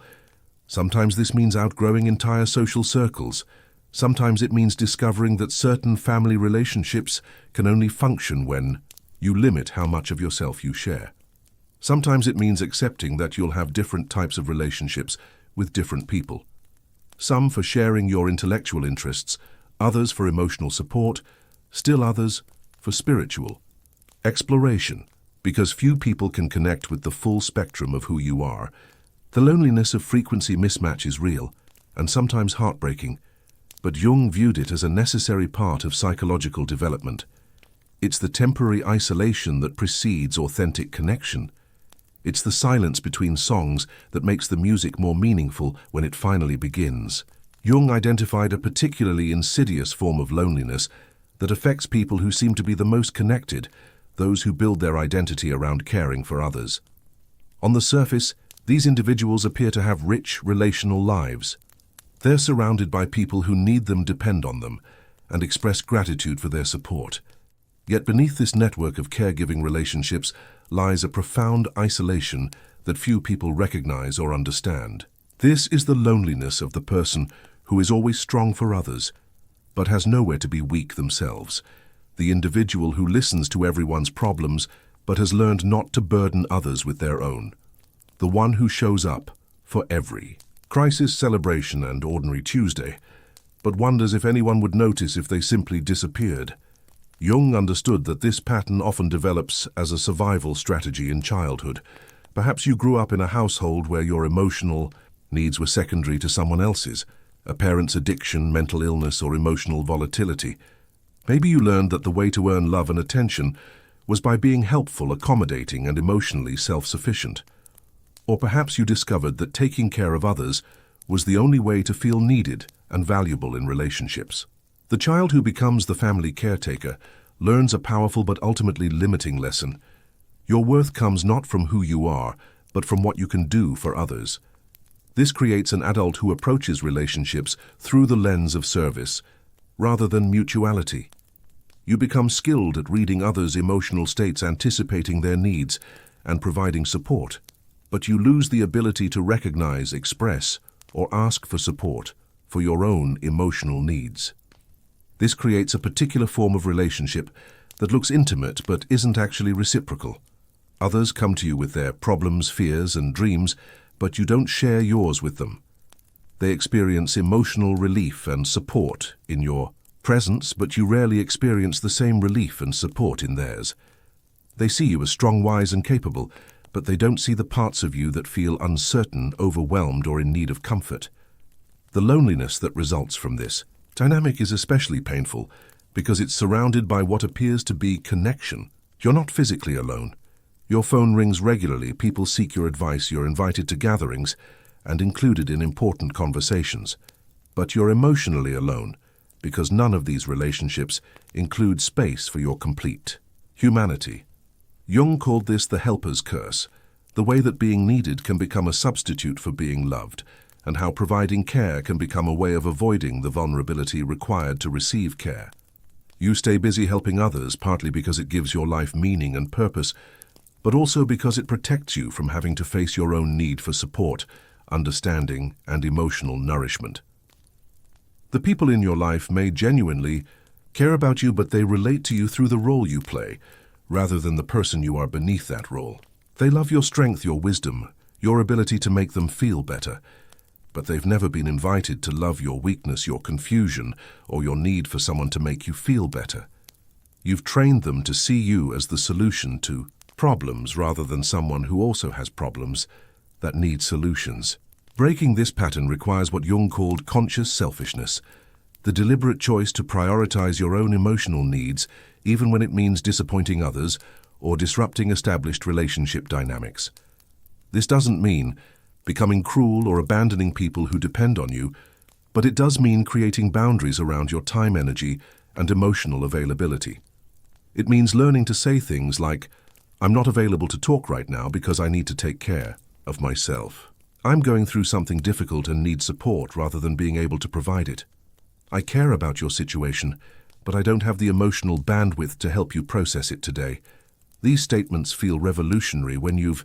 Sometimes this means outgrowing entire social circles. Sometimes it means discovering that certain family relationships can only function when you limit how much of yourself you share. Sometimes it means accepting that you'll have different types of relationships with different people. Some for sharing your intellectual interests, others for emotional support, still others for spiritual exploration. Because few people can connect with the full spectrum of who you are, the loneliness of frequency mismatch is real and sometimes heartbreaking, but Jung viewed it as a necessary part of psychological development. It's the temporary isolation that precedes authentic connection. It's the silence between songs that makes the music more meaningful when it finally begins. Jung identified a particularly insidious form of loneliness that affects people who seem to be the most connected, those who build their identity around caring for others. On the surface, these individuals appear to have rich relational lives. They're surrounded by people who need them, depend on them, and express gratitude for their support. Yet beneath this network of caregiving relationships lies a profound isolation that few people recognize or understand. This is the loneliness of the person who is always strong for others, but has nowhere to be weak themselves. The individual who listens to everyone's problems, but has learned not to burden others with their own. The one who shows up for every crisis, celebration, and ordinary Tuesday, but wonders if anyone would notice if they simply disappeared. Jung understood that this pattern often develops as a survival strategy in childhood, Perhaps you grew up in a household where your emotional needs were secondary to someone else's, a parent's addiction, mental illness, or emotional volatility. Maybe you learned that the way to earn love and attention was by being helpful, accommodating, and emotionally self-sufficient. Or perhaps you discovered that taking care of others was the only way to feel needed and valuable in relationships. The child who becomes the family caretaker learns a powerful but ultimately limiting lesson. Your worth comes not from who you are, but from what you can do for others. This creates an adult who approaches relationships through the lens of service, rather than mutuality. You become skilled at reading others' emotional states, anticipating their needs, and providing support. But you lose the ability to recognize, express, or ask for support for your own emotional needs. This creates a particular form of relationship that looks intimate but isn't actually reciprocal. Others come to you with their problems, fears, and dreams, but you don't share yours with them. They experience emotional relief and support in your presence, but you rarely experience the same relief and support in theirs. They see you as strong, wise, and capable, but they don't see the parts of you that feel uncertain, overwhelmed, or in need of comfort. The loneliness that results from this dynamic is especially painful because it's surrounded by what appears to be connection. You're not physically alone. Your phone rings regularly, people seek your advice, you're invited to gatherings and included in important conversations. But you're emotionally alone because none of these relationships include space for your complete humanity. Jung called this the helper's curse, the way that being needed can become a substitute for being loved, and how providing care can become a way of avoiding the vulnerability required to receive care. You stay busy helping others, partly because it gives your life meaning and purpose, but also because it protects you from having to face your own need for support, understanding, and emotional nourishment. The people in your life may genuinely care about you, but they relate to you through the role you play, rather than the person you are beneath that role. They love your strength, your wisdom, your ability to make them feel better, but they've never been invited to love your weakness, your confusion, or your need for someone to make you feel better. You've trained them to see you as the solution to problems rather than someone who also has problems that need solutions. Breaking this pattern requires what Jung called conscious selfishness, the deliberate choice to prioritize your own emotional needs, even when it means disappointing others or disrupting established relationship dynamics. This doesn't mean becoming cruel or abandoning people who depend on you, but it does mean creating boundaries around your time, energy, and emotional availability. It means learning to say things like, "I'm not available to talk right now because I need to take care of myself. I'm going through something difficult and need support," rather than being able to provide it. "I care about your situation, but I don't have the emotional bandwidth to help you process it today." These statements feel revolutionary when you've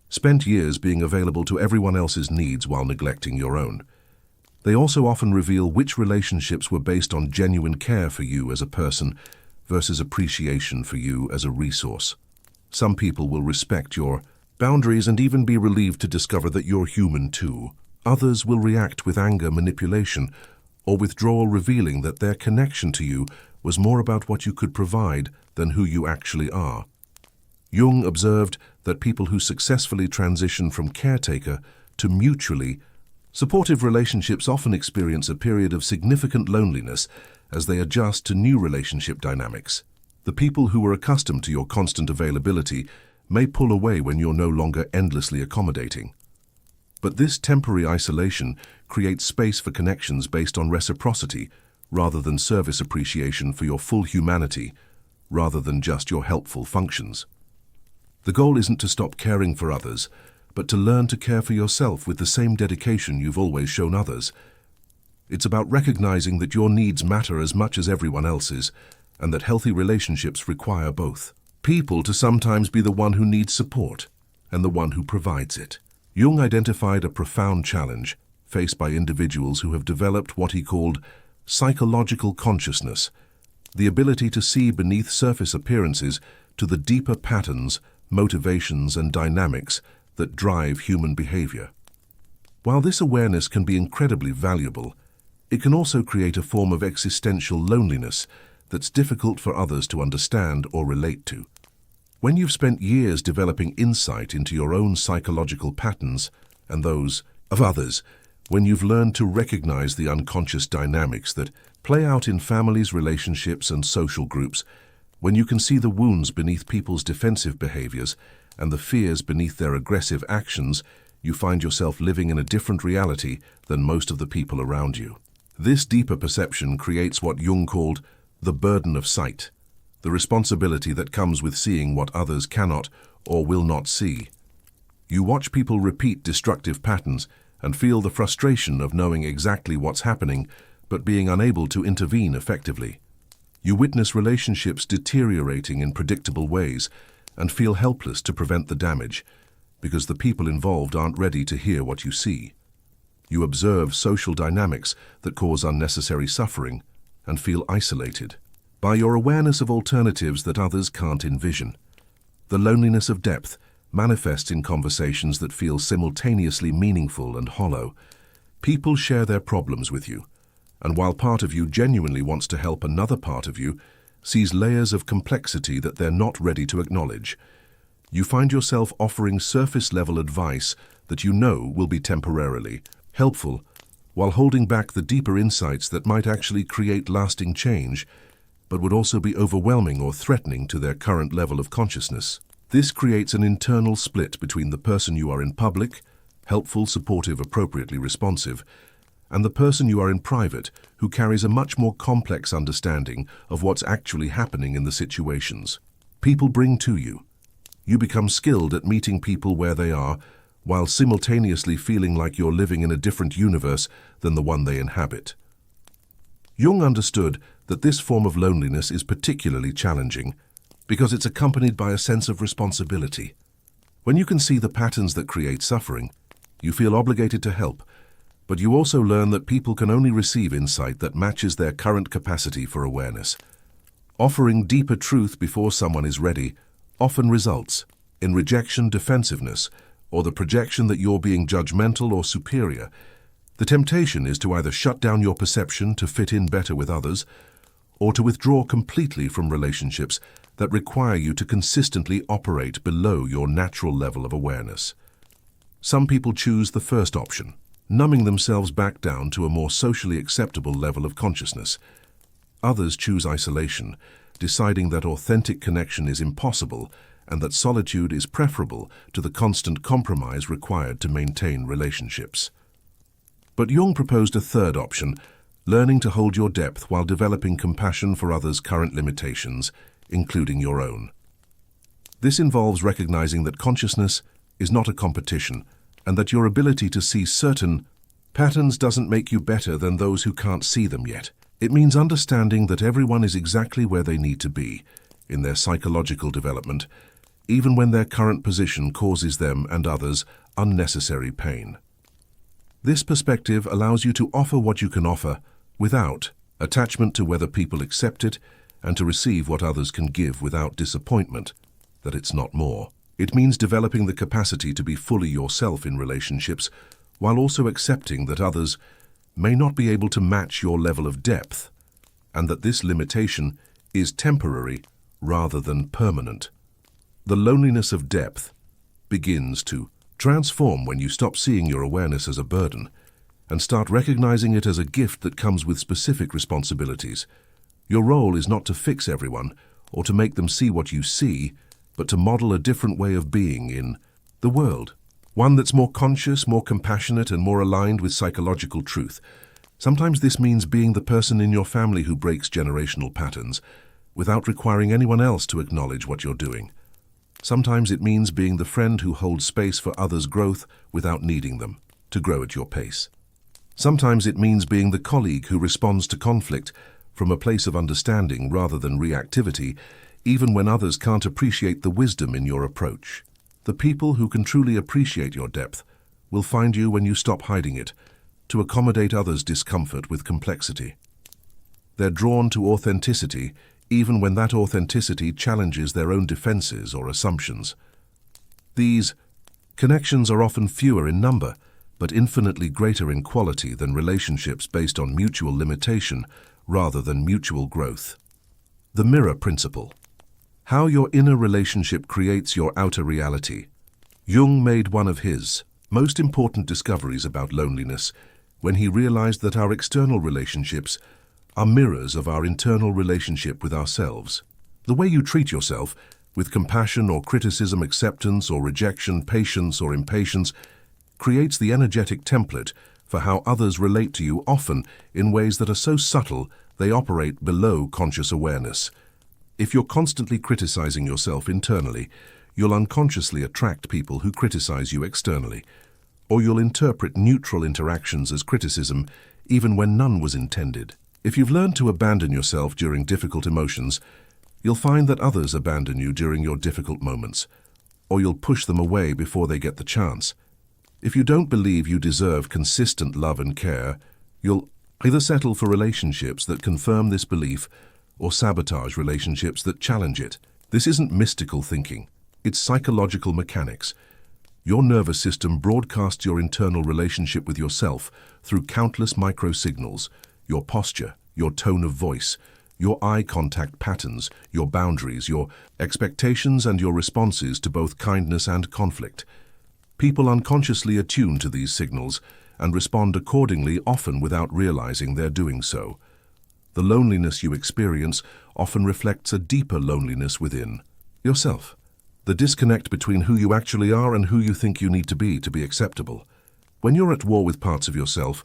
spent years being available to everyone else's needs while neglecting your own. They also often reveal which relationships were based on genuine care for you as a person versus appreciation for you as a resource. Some people will respect your boundaries and even be relieved to discover that you're human too. Others will react with anger, manipulation, or withdrawal, revealing that their connection to you was more about what you could provide than who you actually are. Jung observed that people who successfully transition from caretaker to mutually supportive relationships often experience a period of significant loneliness as they adjust to new relationship dynamics. The people who are accustomed to your constant availability may pull away when you're no longer endlessly accommodating. But this temporary isolation creates space for connections based on reciprocity rather than service, appreciation for your full humanity rather than just your helpful functions. The goal isn't to stop caring for others, but to learn to care for yourself with the same dedication you've always shown others. It's about recognizing that your needs matter as much as everyone else's, and that healthy relationships require both people to sometimes be the one who needs support and the one who provides it. Jung identified a profound challenge faced by individuals who have developed what he called psychological consciousness, the ability to see beneath surface appearances to the deeper patterns, motivations, and dynamics that drive human behavior. While this awareness can be incredibly valuable, it can also create a form of existential loneliness that's difficult for others to understand or relate to. When you've spent years developing insight into your own psychological patterns and those of others, when you've learned to recognize the unconscious dynamics that play out in families, relationships, and social groups, when you can see the wounds beneath people's defensive behaviors and the fears beneath their aggressive actions, you find yourself living in a different reality than most of the people around you. This deeper perception creates what Jung called the burden of sight, the responsibility that comes with seeing what others cannot or will not see. You watch people repeat destructive patterns and feel the frustration of knowing exactly what's happening but being unable to intervene effectively. You witness relationships deteriorating in predictable ways and feel helpless to prevent the damage because the people involved aren't ready to hear what you see. You observe social dynamics that cause unnecessary suffering and feel isolated. By your awareness of alternatives that others can't envision, the loneliness of depth manifests in conversations that feel simultaneously meaningful and hollow. People share their problems with you, and while part of you genuinely wants to help, another part of you sees layers of complexity that they're not ready to acknowledge. You find yourself offering surface-level advice that you know will be temporarily helpful, while holding back the deeper insights that might actually create lasting change, but would also be overwhelming or threatening to their current level of consciousness. This creates an internal split between the person you are in public, helpful, supportive, appropriately responsive, and the person you are in private, who carries a much more complex understanding of what's actually happening in the situations people bring to you. You become skilled at meeting people where they are, while simultaneously feeling like you're living in a different universe than the one they inhabit. Jung understood that this form of loneliness is particularly challenging because it's accompanied by a sense of responsibility. When you can see the patterns that create suffering, you feel obligated to help, but you also learn that people can only receive insight that matches their current capacity for awareness. Offering deeper truth before someone is ready often results in rejection, defensiveness, or the projection that you're being judgmental or superior. The temptation is to either shut down your perception to fit in better with others, or to withdraw completely from relationships that require you to consistently operate below your natural level of awareness. Some people choose the first option, numbing themselves back down to a more socially acceptable level of consciousness. Others choose isolation, deciding that authentic connection is impossible and that solitude is preferable to the constant compromise required to maintain relationships. But Jung proposed a third option, learning to hold your depth while developing compassion for others' current limitations, including your own. This involves recognizing that consciousness is not a competition, and that your ability to see certain patterns doesn't make you better than those who can't see them yet. It means understanding that everyone is exactly where they need to be in their psychological development, even when their current position causes them and others unnecessary pain. This perspective allows you to offer what you can offer without attachment to whether people accept it, and to receive what others can give without disappointment that it's not more. It means developing the capacity to be fully yourself in relationships, while also accepting that others may not be able to match your level of depth, and that this limitation is temporary rather than permanent. The loneliness of depth begins to transform when you stop seeing your awareness as a burden and start recognizing it as a gift that comes with specific responsibilities. Your role is not to fix everyone or to make them see what you see, but to model a different way of being in the world. One that's more conscious, more compassionate, and more aligned with psychological truth. Sometimes this means being the person in your family who breaks generational patterns without requiring anyone else to acknowledge what you're doing. Sometimes it means being the friend who holds space for others' growth without needing them to grow at your pace. Sometimes it means being the colleague who responds to conflict from a place of understanding rather than reactivity, even when others can't appreciate the wisdom in your approach. The people who can truly appreciate your depth will find you when you stop hiding it, to accommodate others' discomfort with complexity. They're drawn to authenticity, even when that authenticity challenges their own defenses or assumptions. These connections are often fewer in number, but infinitely greater in quality than relationships based on mutual limitation rather than mutual growth. The mirror principle. How your inner relationship creates your outer reality. Jung made one of his most important discoveries about loneliness when he realized that our external relationships are mirrors of our internal relationship with ourselves. The way you treat yourself, with compassion or criticism, acceptance or rejection, patience or impatience, creates the energetic template for how others relate to you, often in ways that are so subtle they operate below conscious awareness. If you're constantly criticizing yourself internally, you'll unconsciously attract people who criticize you externally, or you'll interpret neutral interactions as criticism even when none was intended. If you've learned to abandon yourself during difficult emotions, you'll find that others abandon you during your difficult moments, or you'll push them away before they get the chance. If you don't believe you deserve consistent love and care, you'll either settle for relationships that confirm this belief or sabotage relationships that challenge it. This isn't mystical thinking, it's psychological mechanics. Your nervous system broadcasts your internal relationship with yourself through countless micro-signals: your posture, your tone of voice, your eye contact patterns, your boundaries, your expectations, and your responses to both kindness and conflict. People unconsciously attune to these signals and respond accordingly, often without realizing they're doing so. The loneliness you experience often reflects a deeper loneliness within yourself. The disconnect between who you actually are and who you think you need to be acceptable. When you're at war with parts of yourself,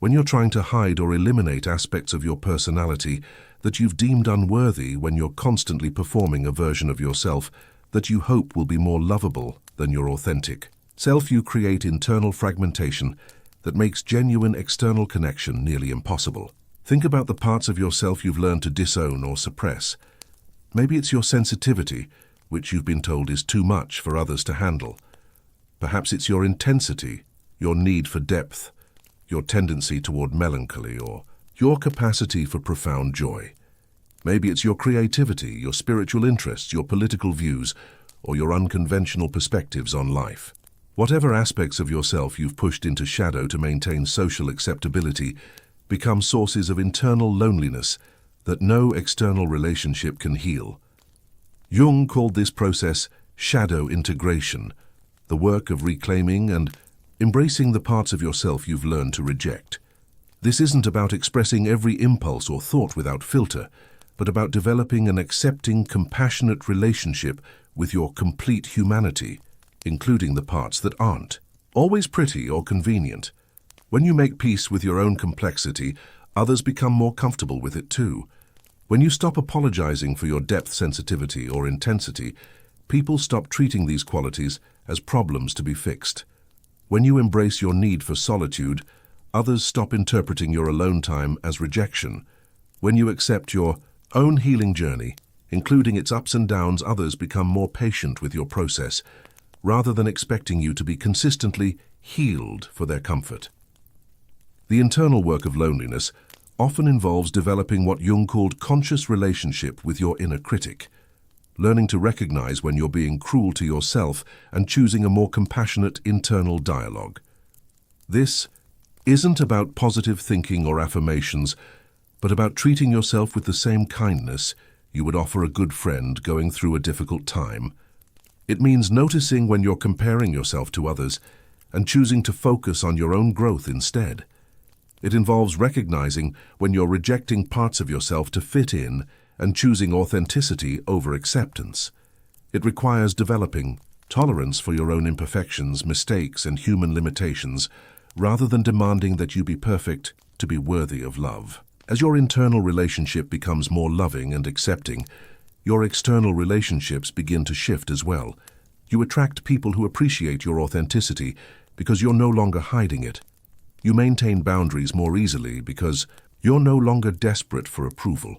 when you're trying to hide or eliminate aspects of your personality that you've deemed unworthy, when you're constantly performing a version of yourself that you hope will be more lovable than your authentic self, you create internal fragmentation that makes genuine external connection nearly impossible. Think about the parts of yourself you've learned to disown or suppress. Maybe it's your sensitivity, which you've been told is too much for others to handle. Perhaps it's your intensity, your need for depth, your tendency toward melancholy, or your capacity for profound joy. Maybe it's your creativity, your spiritual interests, your political views, or your unconventional perspectives on life. Whatever aspects of yourself you've pushed into shadow to maintain social acceptability become sources of internal loneliness that no external relationship can heal. Jung called this process shadow integration, the work of reclaiming and embracing the parts of yourself you've learned to reject. This isn't about expressing every impulse or thought without filter, but about developing an accepting, compassionate relationship with your complete humanity, including the parts that aren't always pretty or convenient. When you make peace with your own complexity, others become more comfortable with it too. When you stop apologizing for your depth, sensitivity, or intensity, people stop treating these qualities as problems to be fixed. When you embrace your need for solitude, others stop interpreting your alone time as rejection. When you accept your own healing journey, including its ups and downs, others become more patient with your process, rather than expecting you to be consistently healed for their comfort. The internal work of loneliness often involves developing what Jung called conscious relationship with your inner critic, learning to recognize when you're being cruel to yourself and choosing a more compassionate internal dialogue. This isn't about positive thinking or affirmations, but about treating yourself with the same kindness you would offer a good friend going through a difficult time. It means noticing when you're comparing yourself to others and choosing to focus on your own growth instead. It involves recognizing when you're rejecting parts of yourself to fit in and choosing authenticity over acceptance. It requires developing tolerance for your own imperfections, mistakes, and human limitations, rather than demanding that you be perfect to be worthy of love. As your internal relationship becomes more loving and accepting, your external relationships begin to shift as well. You attract people who appreciate your authenticity because you're no longer hiding it. You maintain boundaries more easily because you're no longer desperate for approval.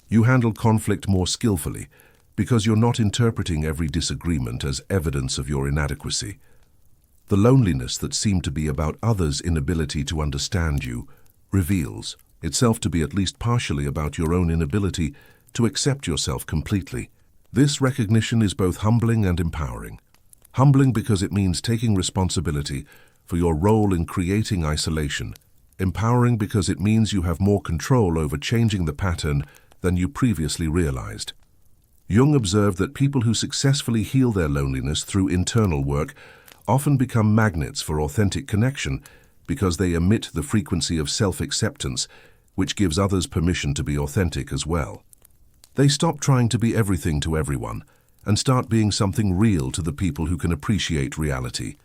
You handle conflict more skillfully because you're not interpreting every disagreement as evidence of your inadequacy. The loneliness that seemed to be about others' inability to understand you reveals itself to be at least partially about your own inability to accept yourself completely. This recognition is both humbling and empowering. Humbling because it means taking responsibility for your role in creating isolation. Empowering because it means you have more control over changing the pattern than you previously realized. Jung observed that people who successfully heal their loneliness through internal work often become magnets for authentic connection because they emit the frequency of self-acceptance, which gives others permission to be authentic as well. They stop trying to be everything to everyone and start being something real to the people who can appreciate reality.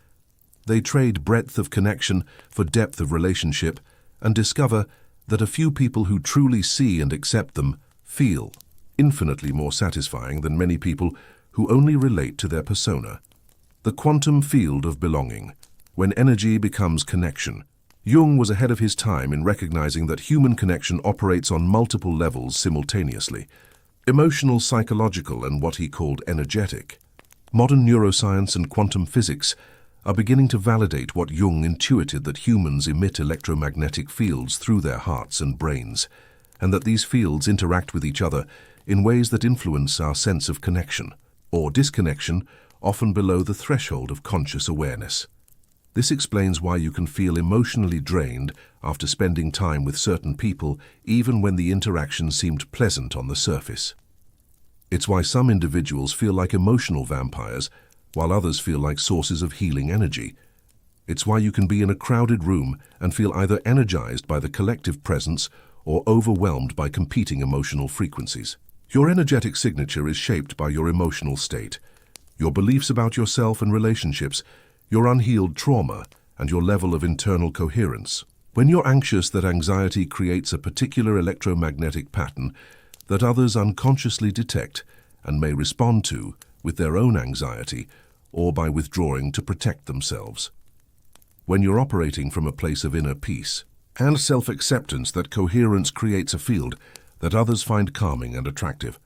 They trade breadth of connection for depth of relationship and discover that a few people who truly see and accept them feel infinitely more satisfying than many people who only relate to their persona. The quantum field of belonging, when energy becomes connection. Jung was ahead of his time in recognizing that human connection operates on multiple levels simultaneously: emotional, psychological, and what he called energetic. Modern neuroscience and quantum physics are beginning to validate what Jung intuited, that humans emit electromagnetic fields through their hearts and brains, and that these fields interact with each other in ways that influence our sense of connection, or disconnection, often below the threshold of conscious awareness. This explains why you can feel emotionally drained after spending time with certain people, even when the interaction seemed pleasant on the surface. It's why some individuals feel like emotional vampires, while others feel like sources of healing energy. It's why you can be in a crowded room and feel either energized by the collective presence or overwhelmed by competing emotional frequencies. Your energetic signature is shaped by your emotional state, your beliefs about yourself and relationships, your unhealed trauma, and your level of internal coherence. When you're anxious, that anxiety creates a particular electromagnetic pattern that others unconsciously detect and may respond to with their own anxiety or by withdrawing to protect themselves. When you're operating from a place of inner peace and self-acceptance, that coherence creates a field that others find calming and attractive.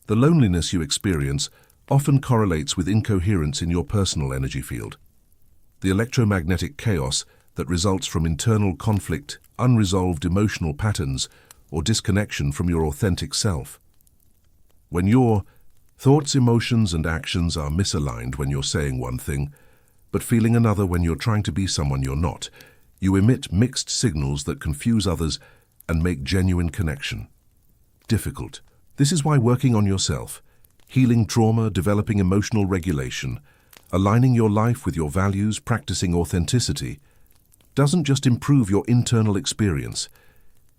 The loneliness you experience often correlates with incoherence in your personal energy field. The electromagnetic chaos that results from internal conflict, unresolved emotional patterns, or disconnection from your authentic self. When your thoughts, emotions, and actions are misaligned, when you're saying one thing, but feeling another when you're trying to be someone you're not, you emit mixed signals that confuse others and make genuine connection difficult. This is why working on yourself, healing trauma, developing emotional regulation, aligning your life with your values, practicing authenticity, doesn't just improve your internal experience,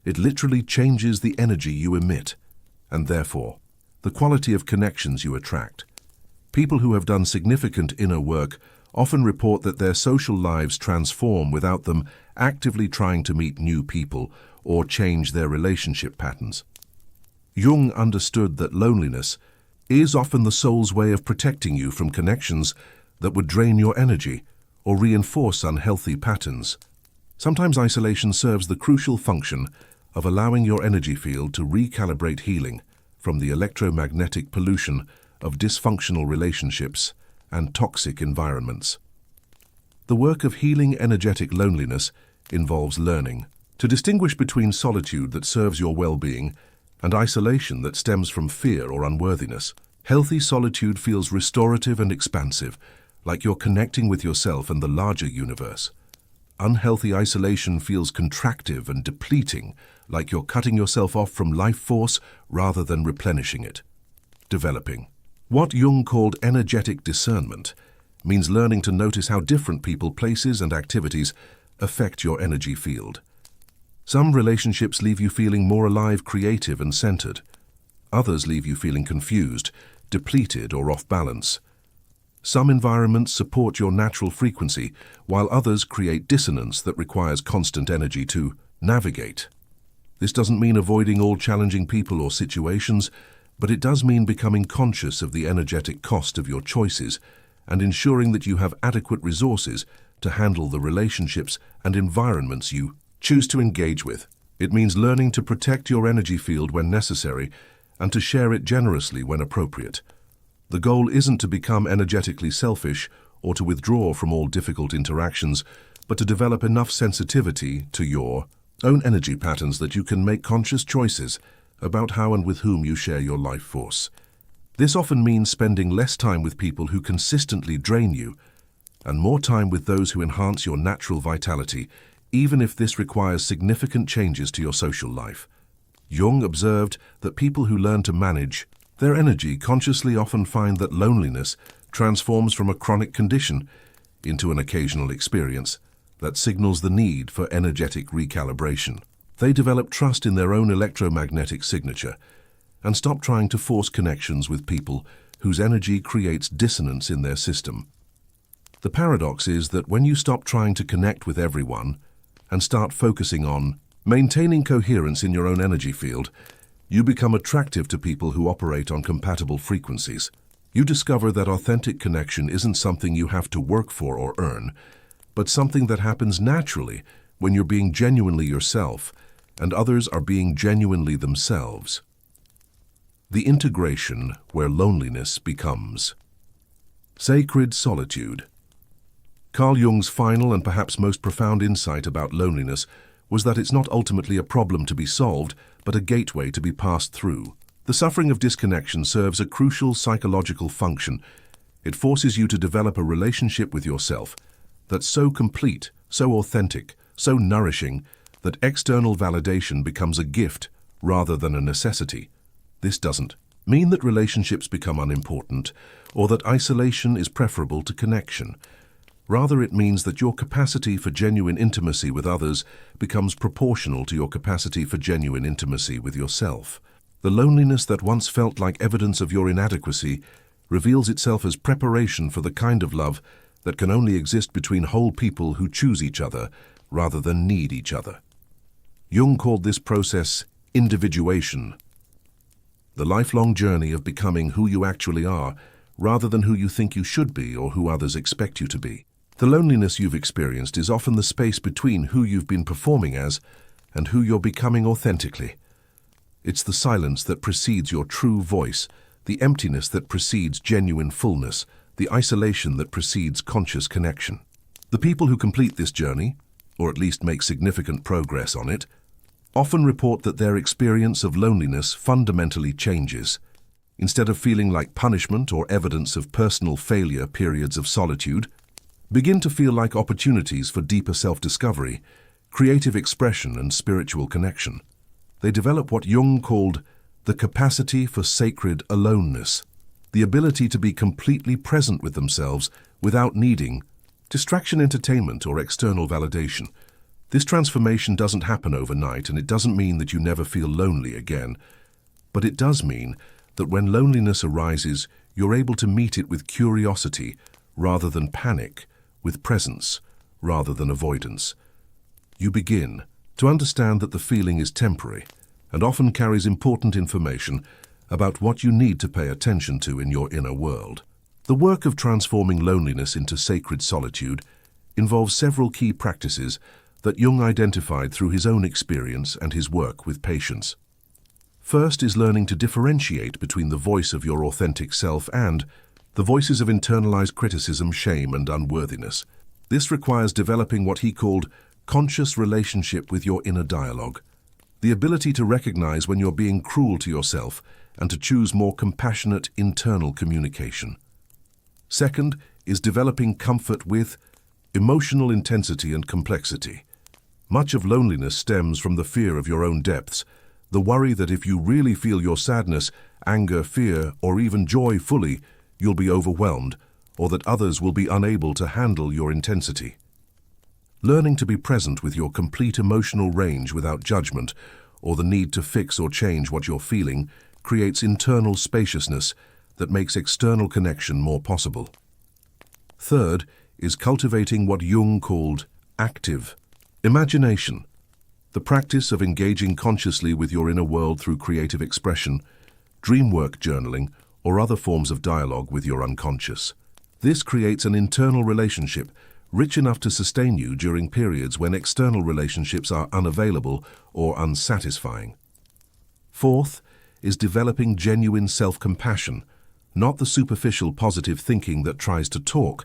it literally changes the energy you emit, and therefore, the quality of connections you attract. People who have done significant inner work often report that their social lives transform without them actively trying to meet new people or change their relationship patterns. Jung understood that loneliness is often the soul's way of protecting you from connections that would drain your energy or reinforce unhealthy patterns. Sometimes isolation serves the crucial function of allowing your energy field to recalibrate, healing from the electromagnetic pollution of dysfunctional relationships and toxic environments. The work of healing energetic loneliness involves learning to distinguish between solitude that serves your well-being and isolation that stems from fear or unworthiness. Healthy solitude feels restorative and expansive, like you're connecting with yourself and the larger universe. Unhealthy isolation feels contractive and depleting, like you're cutting yourself off from life force rather than replenishing it. Developing what Jung called energetic discernment means learning to notice how different people, places, and activities affect your energy field. Some relationships leave you feeling more alive, creative, and centered. Others leave you feeling confused, depleted, or off balance. Some environments support your natural frequency, while others create dissonance that requires constant energy to navigate. This doesn't mean avoiding all challenging people or situations, but it does mean becoming conscious of the energetic cost of your choices and ensuring that you have adequate resources to handle the relationships and environments you choose to engage with. It means learning to protect your energy field when necessary and to share it generously when appropriate. The goal isn't to become energetically selfish or to withdraw from all difficult interactions, but to develop enough sensitivity to your own energy patterns that you can make conscious choices about how and with whom you share your life force. This often means spending less time with people who consistently drain you and more time with those who enhance your natural vitality, even if this requires significant changes to your social life. Jung observed that people who learn to manage Their energy consciously often find that loneliness transforms from a chronic condition into an occasional experience that signals the need for energetic recalibration. They develop trust in their own electromagnetic signature and stop trying to force connections with people whose energy creates dissonance in their system. The paradox is that when you stop trying to connect with everyone and start focusing on maintaining coherence in your own energy field, you become attractive to people who operate on compatible frequencies. You discover that authentic connection isn't something you have to work for or earn, but something that happens naturally when you're being genuinely yourself and others are being genuinely themselves. The integration where loneliness becomes sacred solitude. Carl Jung's final and perhaps most profound insight about loneliness was that it's not ultimately a problem to be solved, but a gateway to be passed through. The suffering of disconnection serves a crucial psychological function. It forces you to develop a relationship with yourself that's so complete, so authentic, so nourishing, that external validation becomes a gift rather than a necessity. This doesn't mean that relationships become unimportant or that isolation is preferable to connection. Rather, it means that your capacity for genuine intimacy with others becomes proportional to your capacity for genuine intimacy with yourself. The loneliness that once felt like evidence of your inadequacy reveals itself as preparation for the kind of love that can only exist between whole people who choose each other rather than need each other. Jung called this process individuation, the lifelong journey of becoming who you actually are rather than who you think you should be or who others expect you to be. The loneliness you've experienced is often the space between who you've been performing as and who you're becoming authentically. It's the silence that precedes your true voice, the emptiness that precedes genuine fullness, the isolation that precedes conscious connection. The people who complete this journey, or at least make significant progress on it, often report that their experience of loneliness fundamentally changes. Instead of feeling like punishment or evidence of personal failure, periods of solitude begin to feel like opportunities for deeper self-discovery, creative expression, and spiritual connection. They develop what Jung called the capacity for sacred aloneness, the ability to be completely present with themselves without needing distraction, entertainment, or external validation. This transformation doesn't happen overnight, and it doesn't mean that you never feel lonely again. But it does mean that when loneliness arises, you're able to meet it with curiosity rather than panic, with presence rather than avoidance. You begin to understand that the feeling is temporary and often carries important information about what you need to pay attention to in your inner world. The work of transforming loneliness into sacred solitude involves several key practices that Jung identified through his own experience and his work with patients. First is learning to differentiate between the voice of your authentic self and the voices of internalized criticism, shame, and unworthiness. This requires developing what he called conscious relationship with your inner dialogue, the ability to recognize when you're being cruel to yourself and to choose more compassionate internal communication. Second is developing comfort with emotional intensity and complexity. Much of loneliness stems from the fear of your own depths, the worry that if you really feel your sadness, anger, fear, or even joy fully, you'll be overwhelmed, or that others will be unable to handle your intensity. Learning to be present with your complete emotional range without judgment, or the need to fix or change what you're feeling, creates internal spaciousness that makes external connection more possible. Third is cultivating what Jung called active imagination, the practice of engaging consciously with your inner world through creative expression, dream work, journaling, or other forms of dialogue with your unconscious. This creates an internal relationship rich enough to sustain you during periods when external relationships are unavailable or unsatisfying. Fourth is developing genuine self-compassion, not the superficial positive thinking that tries to talk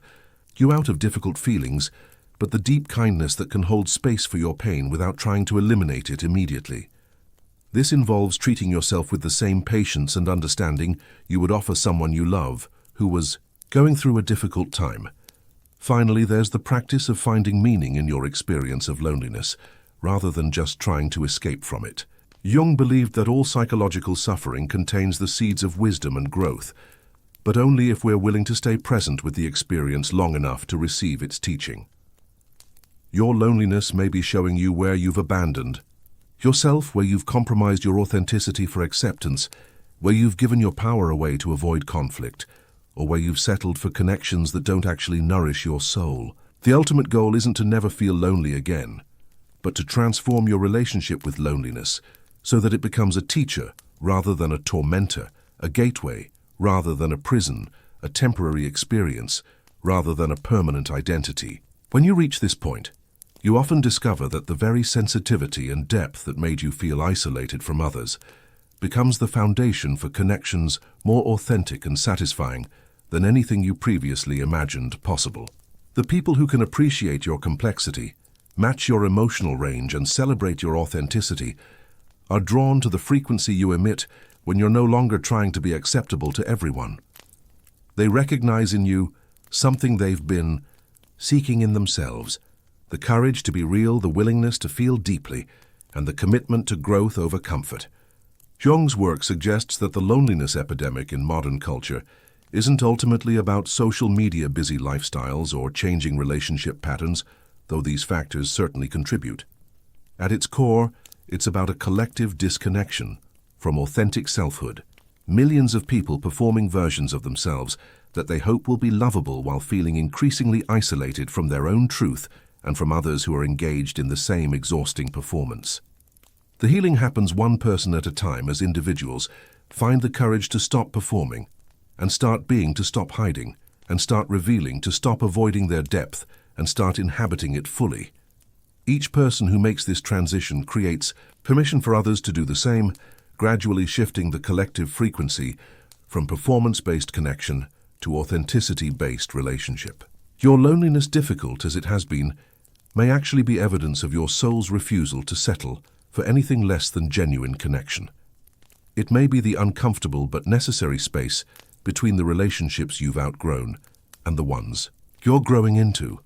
you out of difficult feelings, but the deep kindness that can hold space for your pain without trying to eliminate it immediately. This involves treating yourself with the same patience and understanding you would offer someone you love who was going through a difficult time. Finally, there's the practice of finding meaning in your experience of loneliness, rather than just trying to escape from it. Jung believed that all psychological suffering contains the seeds of wisdom and growth, but only if we're willing to stay present with the experience long enough to receive its teaching. Your loneliness may be showing you where you've abandoned yourself, where you've compromised your authenticity for acceptance, where you've given your power away to avoid conflict, or where you've settled for connections that don't actually nourish your soul. The ultimate goal isn't to never feel lonely again, but to transform your relationship with loneliness so that it becomes a teacher rather than a tormentor, a gateway rather than a prison, a temporary experience rather than a permanent identity. When you reach this point, you often discover that the very sensitivity and depth that made you feel isolated from others becomes the foundation for connections more authentic and satisfying than anything you previously imagined possible. The people who can appreciate your complexity, match your emotional range, and celebrate your authenticity are drawn to the frequency you emit when you're no longer trying to be acceptable to everyone. They recognize in you something they've been seeking in themselves: the courage to be real, the willingness to feel deeply, and the commitment to growth over comfort. Jung's work suggests that the loneliness epidemic in modern culture isn't ultimately about social media busy lifestyles or changing relationship patterns, though these factors certainly contribute. At its core, it's about a collective disconnection from authentic selfhood. Millions of people performing versions of themselves that they hope will be lovable while feeling increasingly isolated from their own truth and from others who are engaged in the same exhausting performance. The healing happens one person at a time as individuals find the courage to stop performing and start being, to stop hiding and start revealing, to stop avoiding their depth and start inhabiting it fully. Each person who makes this transition creates permission for others to do the same, gradually shifting the collective frequency from performance-based connection to authenticity-based relationship. Your loneliness, difficult as it has been, may actually be evidence of your soul's refusal to settle for anything less than genuine connection. It may be the uncomfortable but necessary space between the relationships you've outgrown and the ones you're growing into.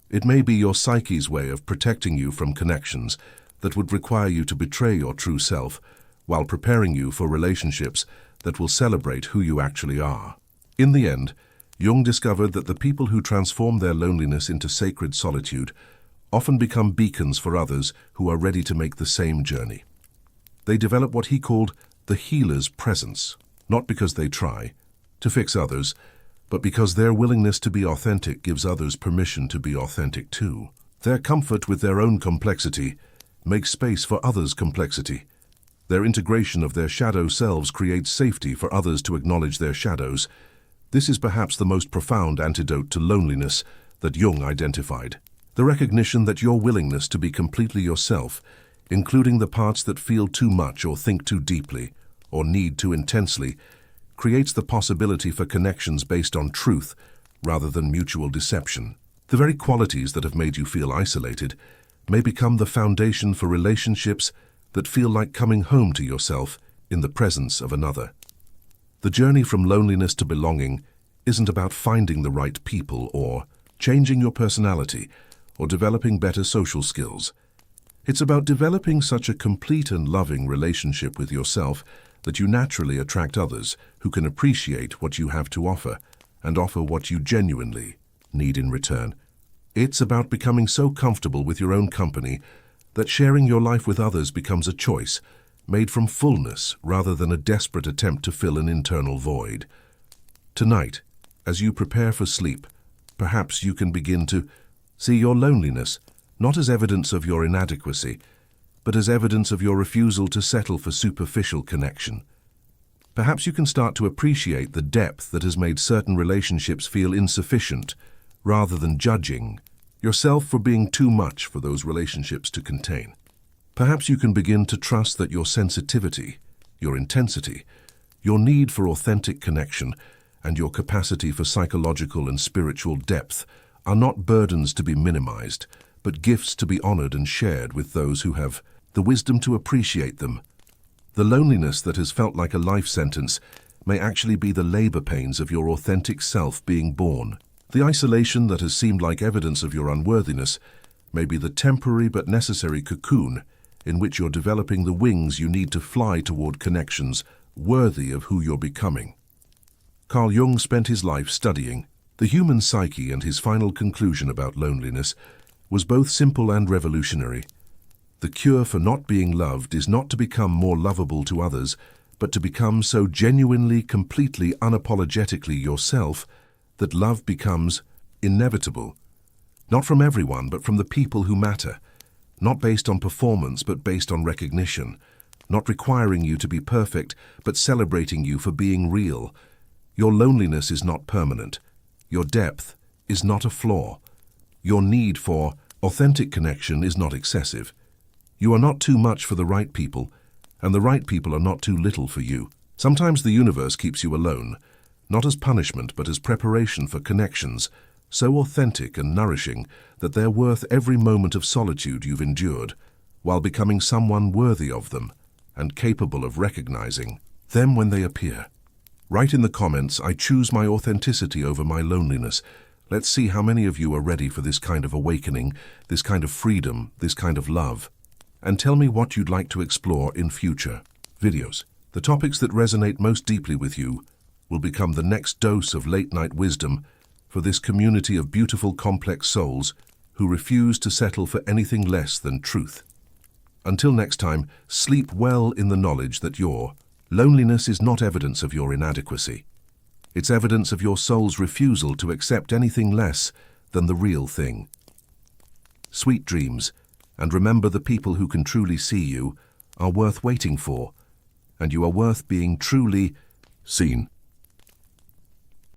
It may be your psyche's way of protecting you from connections that would require you to betray your true self while preparing you for relationships that will celebrate who you actually are. In the end, Jung discovered that the people who transform their loneliness into sacred solitude often become beacons for others who are ready to make the same journey. They develop what he called the healer's presence, not because they try to fix others, but because their willingness to be authentic gives others permission to be authentic too. Their comfort with their own complexity makes space for others' complexity. Their integration of their shadow selves creates safety for others to acknowledge their shadows. This is perhaps the most profound antidote to loneliness that Jung identified. The recognition that your willingness to be completely yourself, including the parts that feel too much or think too deeply or need too intensely, creates the possibility for connections based on truth rather than mutual deception. The very qualities that have made you feel isolated may become the foundation for relationships that feel like coming home to yourself in the presence of another. The journey from loneliness to belonging isn't about finding the right people or changing your personality or developing better social skills. It's about developing such a complete and loving relationship with yourself that you naturally attract others who can appreciate what you have to offer and offer what you genuinely need in return. It's about becoming so comfortable with your own company that sharing your life with others becomes a choice made from fullness rather than a desperate attempt to fill an internal void. Tonight, as you prepare for sleep, perhaps you can begin to see your loneliness not as evidence of your inadequacy, but as evidence of your refusal to settle for superficial connection. Perhaps you can start to appreciate the depth that has made certain relationships feel insufficient, rather than judging yourself for being too much for those relationships to contain. Perhaps you can begin to trust that your sensitivity, your intensity, your need for authentic connection, and your capacity for psychological and spiritual depth are not burdens to be minimized, but gifts to be honored and shared with those who have the wisdom to appreciate them. The loneliness that has felt like a life sentence may actually be the labor pains of your authentic self being born. The isolation that has seemed like evidence of your unworthiness may be the temporary but necessary cocoon in which you're developing the wings you need to fly toward connections worthy of who you're becoming. Carl Jung spent his life studying the human psyche, and his final conclusion about loneliness was both simple and revolutionary. The cure for not being loved is not to become more lovable to others, but to become so genuinely, completely, unapologetically yourself that love becomes inevitable. Not from everyone, but from the people who matter. Not based on performance, but based on recognition. Not requiring you to be perfect, but celebrating you for being real. Your loneliness is not permanent. Your depth is not a flaw. Your need for authentic connection is not excessive. You are not too much for the right people, and the right people are not too little for you. Sometimes the universe keeps you alone, not as punishment, but as preparation for connections, so authentic and nourishing that they're worth every moment of solitude you've endured, while becoming someone worthy of them and capable of recognizing them when they appear. Write in the comments, "I choose my authenticity over my loneliness." Let's see how many of you are ready for this kind of awakening, this kind of freedom, this kind of love. And tell me what you'd like to explore in future videos. The topics that resonate most deeply with you will become the next dose of late-night wisdom for this community of beautiful, complex souls who refuse to settle for anything less than truth. Until next time, sleep well in the knowledge that your loneliness is not evidence of your inadequacy. It's evidence of your soul's refusal to accept anything less than the real thing. Sweet dreams, and remember, the people who can truly see you are worth waiting for, and you are worth being truly seen.